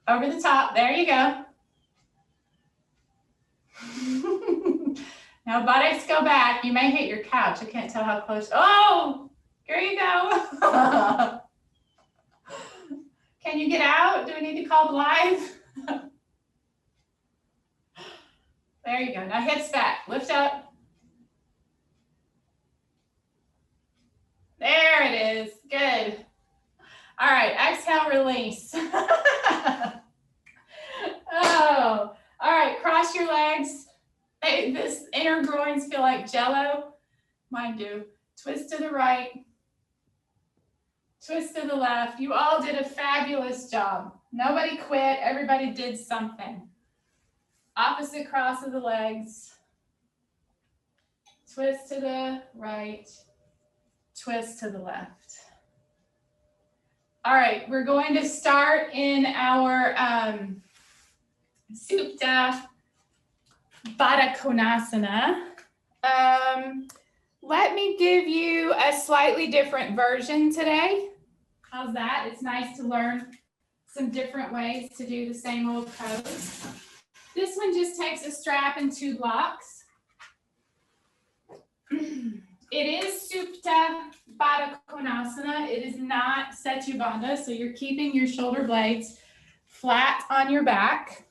Over the top, there you go. Now buttocks go back. You may hit your couch. I can't tell how close. Oh, here you go. Can you get out? Do we need to call Blythe? There you go. Now hips back. Lift up. There it is. Good. All right. Exhale, release. Oh, all right. Cross your legs. Hey, this inner groins feel like jello. Mine do. Twist to the right. Twist to the left. You all did a fabulous job. Nobody quit. Everybody did something. Opposite cross of the legs. Twist to the right. Twist to the left. All right, we're going to start in our Supta Baddha Konasana. Let me give you a slightly different version today. How's that? It's nice to learn some different ways to do the same old pose. This one just takes a strap and 2 blocks. It is Supta Baddha Konasana. It is not Setu Bandha, so you're keeping your shoulder blades flat on your back.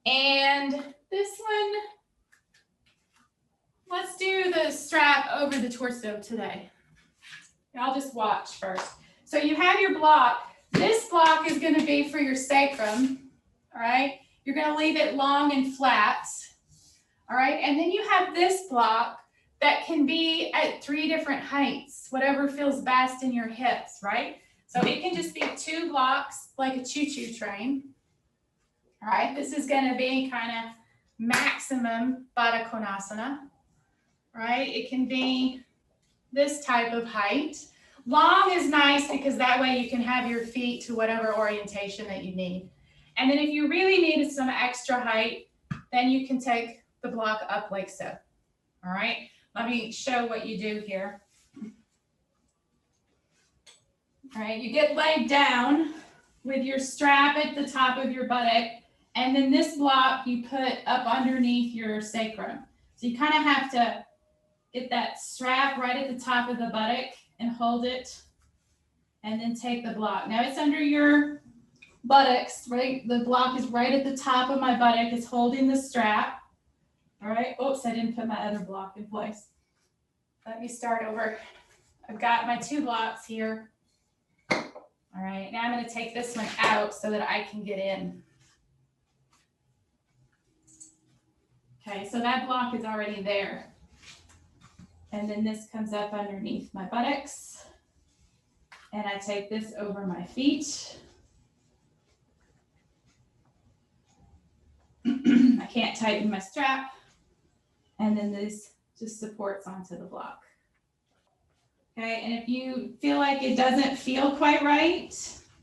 And this one, let's do the strap over the torso today. I'll just watch first. So you have your block. This block is going to be for your sacrum, all right? You're going to leave it long and flat, all right? And then you have this block that can be at 3 different heights, whatever feels best in your hips, right? So it can just be 2 blocks like a choo-choo train, all right? This is going to be kind of maximum Baddha Konasana, right? It can be this type of height. Long is nice because that way you can have your feet to whatever orientation that you need. And then if you really needed some extra height, then you can take the block up like so, all right? Let me show what you do here. All right, you get laid down with your strap at the top of your buttock, and then this block you put up underneath your sacrum. So you kind of have to get that strap right at the top of the buttock and hold it, and then take the block. Now it's under your buttocks, right? The block is right at the top of my buttock. It's holding the strap. All right. Oops, I didn't put my other block in place. Let me start over. I've got my 2 blocks here. All right. Now I'm going to take this one out so that I can get in. Okay. So that block is already there. And then this comes up underneath my buttocks. And I take this over my feet. I can't tighten my strap. And then this just supports onto the block. Okay, and if you feel like it doesn't feel quite right,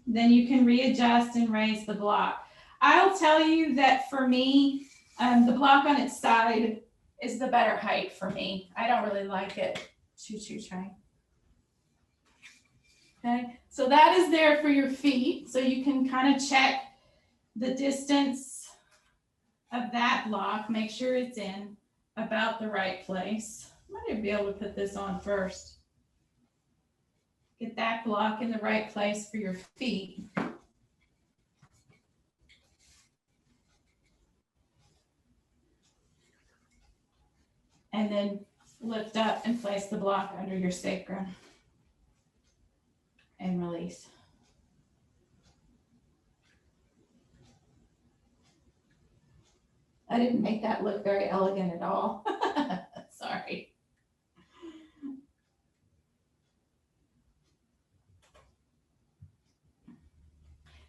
then you can readjust and raise the block. I'll tell you that for me, the block on its side is the better height for me. I don't really like it. Choo-choo train. Okay, so that is there for your feet. So you can kind of check the distance of that block. Make sure it's in about the right place. I might be able to put this on first. Get that block in the right place for your feet. And then lift up and place the block under your sacrum. And release. I didn't make that look very elegant at all. Sorry.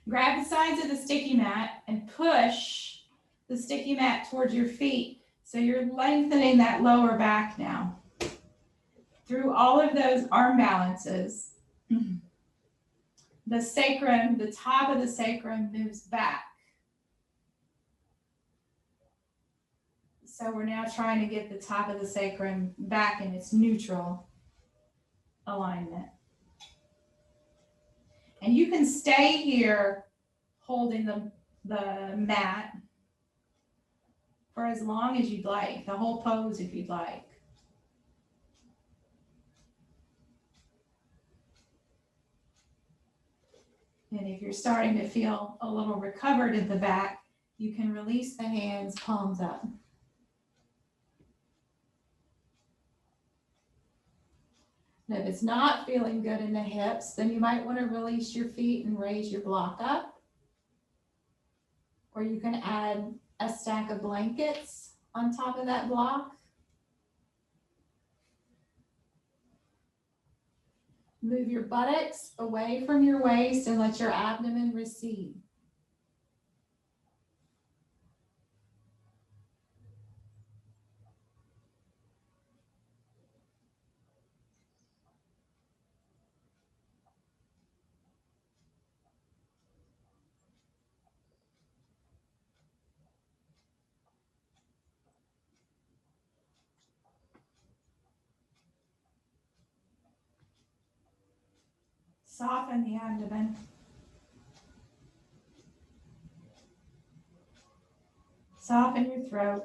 Grab the sides of the sticky mat and push the sticky mat towards your feet. So you're lengthening that lower back now. Through all of those arm balances, the sacrum, the top of the sacrum moves back. So we're now trying to get the top of the sacrum back in its neutral alignment. And you can stay here holding the mat for as long as you'd like, the whole pose if you'd like. And if you're starting to feel a little recovered in the back, you can release the hands, palms up. And if it's not feeling good in the hips, then you might want to release your feet and raise your block up. Or you can add a stack of blankets on top of that block. Move your buttocks away from your waist and let your abdomen recede. Soften the abdomen. Soften your throat.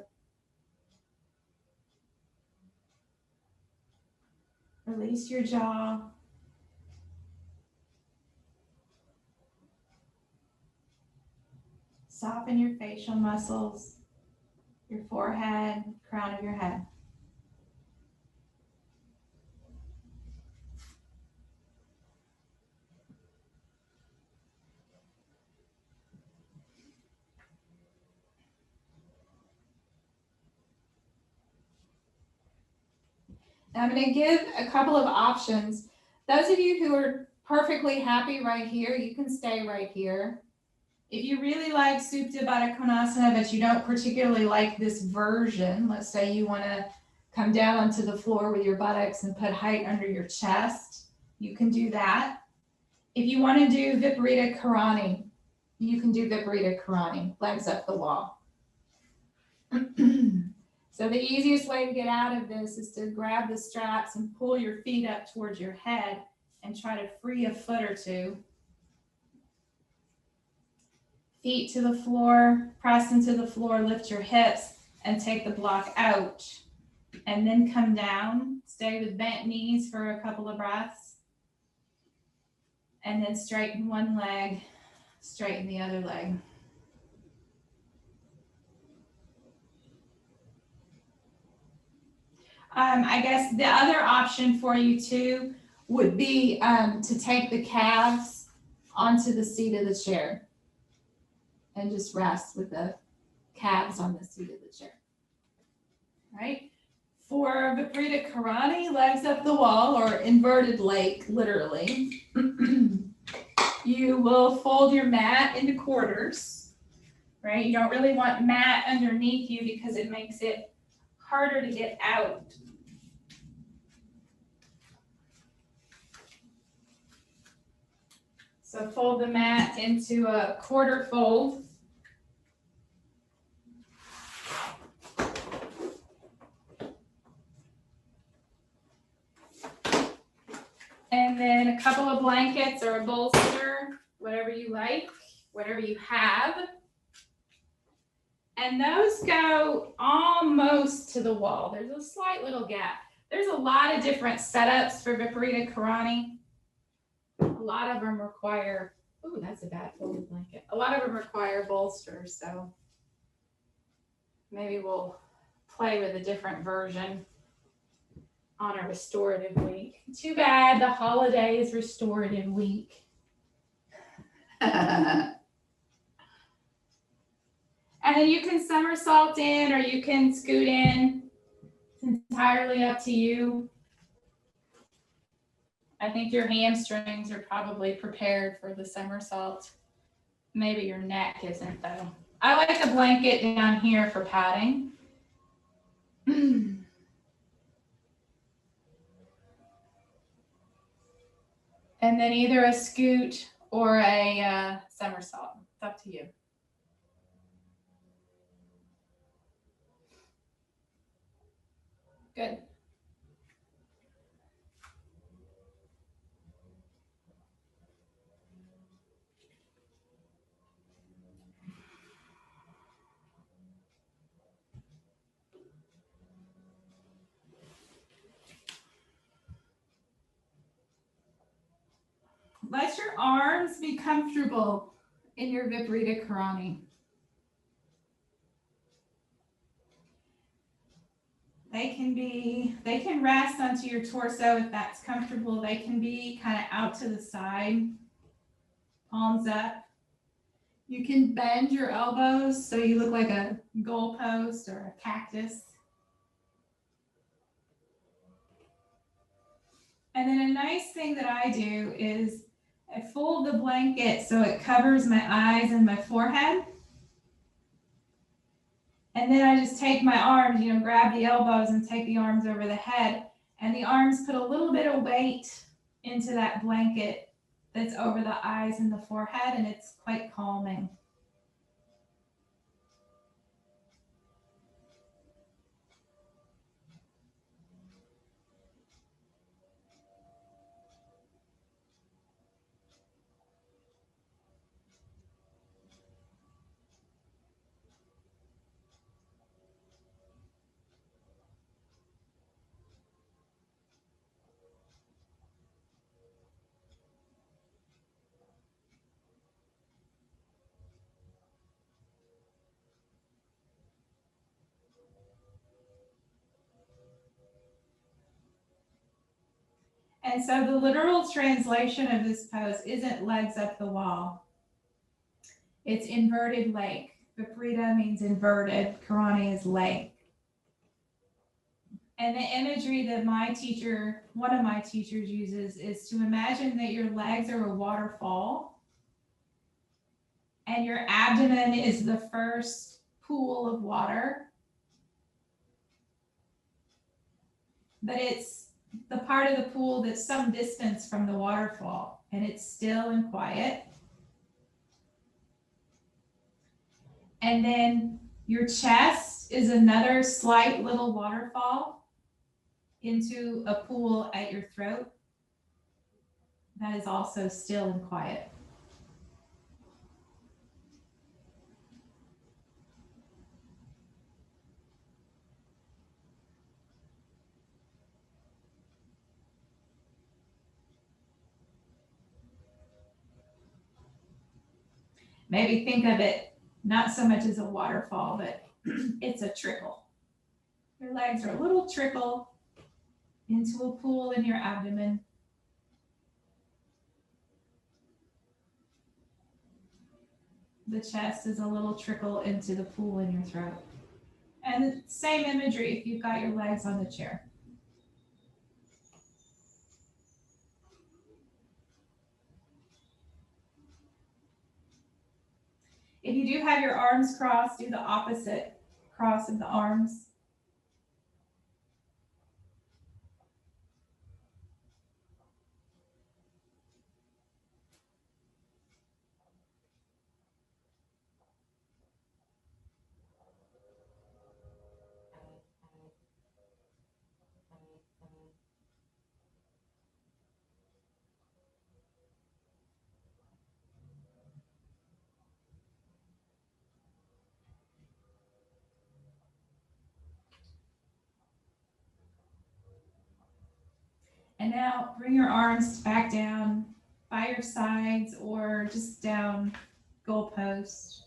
Release your jaw. Soften your facial muscles, your forehead, crown of your head. Now I'm going to give a couple of options. Those of you who are perfectly happy right here, you can stay right here. If you really like Supta Baddha Konasana, but you don't particularly like this version, let's say you want to come down onto the floor with your buttocks and put height under your chest, you can do that. If you want to do Viparita Karani, you can do Viparita Karani, legs up the wall. So the easiest way to get out of this is to grab the straps and pull your feet up towards your head and try to free a foot or two. Feet to the floor, press into the floor, lift your hips and take the block out. And then come down, stay with bent knees for a couple of breaths. And then straighten one leg, straighten the other leg. I guess the other option for you too would be to take the calves onto the seat of the chair and just rest with the calves on the seat of the chair. Right? For Viparita Karani, legs up the wall or inverted lake, literally, you will fold your mat into quarters, right? You don't really want mat underneath you because it makes it harder to get out. So fold the mat into a quarter fold. And then a couple of blankets or a bolster, whatever you like, whatever you have. And those go almost to the wall. There's a slight little gap. There's a lot of different setups for Viparita Karani. A lot of them require, ooh, that's a bad folded blanket. A lot of them require bolsters, so maybe we'll play with a different version on a restorative week. Too bad the holiday is restorative week. And then you can somersault in or you can scoot in. It's entirely up to you. I think your hamstrings are probably prepared for the somersault. Maybe your neck isn't though. I like a blanket down here for padding. And then either a scoot or a somersault. It's up to you. Good. Let your arms be comfortable in your Viparita Karani. They can rest onto your torso if that's comfortable. They can be kind of out to the side, palms up. You can bend your elbows so you look like a goalpost or a cactus. And then a nice thing that I do is I fold the blanket so it covers my eyes and my forehead. And then I just take my arms, grab the elbows and take the arms over the head. And the arms put a little bit of weight into that blanket that's over the eyes and the forehead, and it's quite calming. And so the literal translation of this pose isn't legs up the wall. It's inverted leg. Viparita means inverted. Karani is leg. And the imagery that one of my teachers uses is to imagine that your legs are a waterfall and your abdomen is the first pool of water. But it's the part of the pool that's some distance from the waterfall, and it's still and quiet. And then your chest is another slight little waterfall into a pool at your throat that is also still and quiet. Maybe think of it not so much as a waterfall, but it's a trickle. Your legs are a little trickle into a pool in your abdomen. The chest is a little trickle into the pool in your throat. And the same imagery if you've got your legs on the chair. If you do have your arms crossed, do the opposite cross of the arms. And now bring your arms back down by your sides or just down goalpost.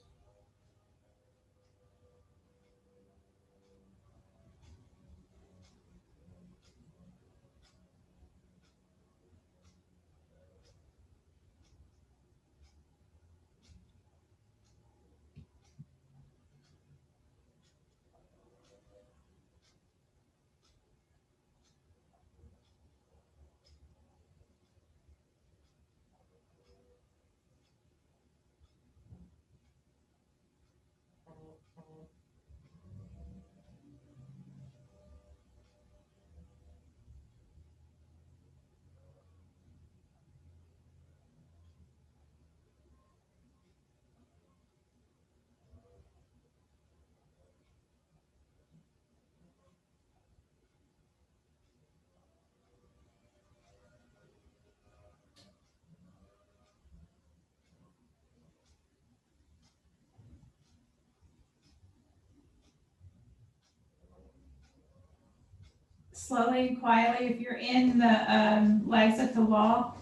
Slowly and quietly, if you're in the legs at the wall,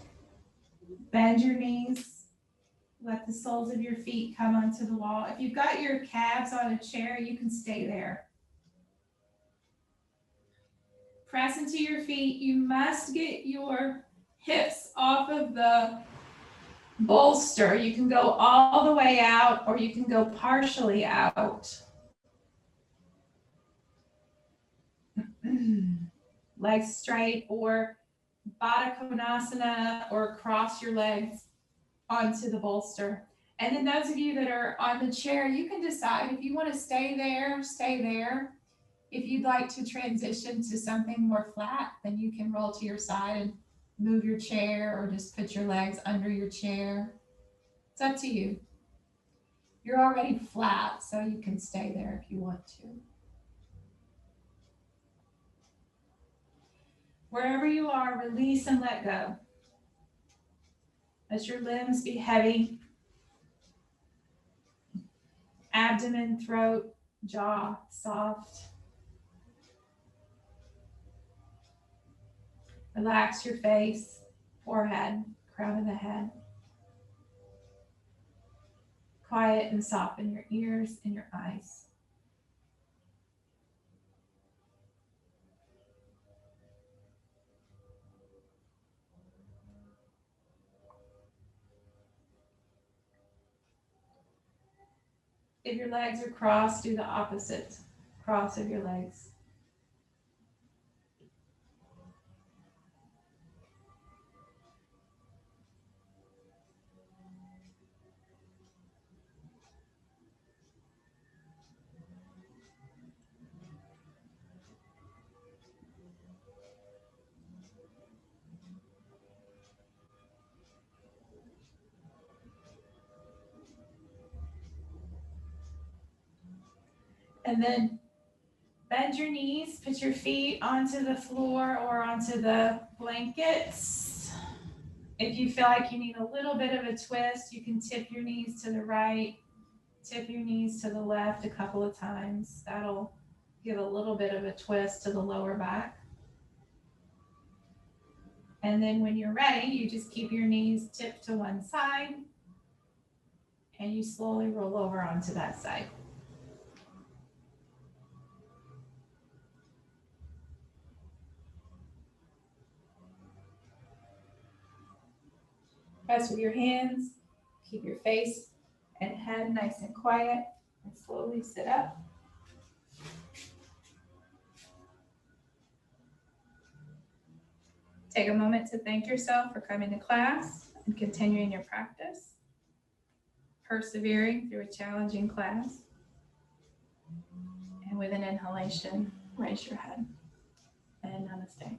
bend your knees. Let the soles of your feet come onto the wall. If you've got your calves on a chair, you can stay there. Press into your feet. You must get your hips off of the bolster. You can go all the way out or you can go partially out. Legs straight, or Baddha Konasana, or cross your legs onto the bolster. And then those of you that are on the chair, you can decide if you want to stay there, stay there. If you'd like to transition to something more flat, then you can roll to your side and move your chair, or just put your legs under your chair. It's up to you. You're already flat, so you can stay there if you want to. Wherever you are, release and let go. Let your limbs be heavy. Abdomen, throat, jaw, soft. Relax your face, forehead, crown of the head. Quiet and soften your ears and your eyes. If your legs are crossed, do the opposite cross of your legs. And then bend your knees, put your feet onto the floor or onto the blankets. If you feel like you need a little bit of a twist, you can tip your knees to the right, tip your knees to the left a couple of times. That'll give a little bit of a twist to the lower back. And then when you're ready, you just keep your knees tipped to one side and you slowly roll over onto that side. Press with your hands, keep your face and head nice and quiet, and slowly sit up. Take a moment to thank yourself for coming to class and continuing your practice, persevering through a challenging class. And with an inhalation, raise your head and namaste.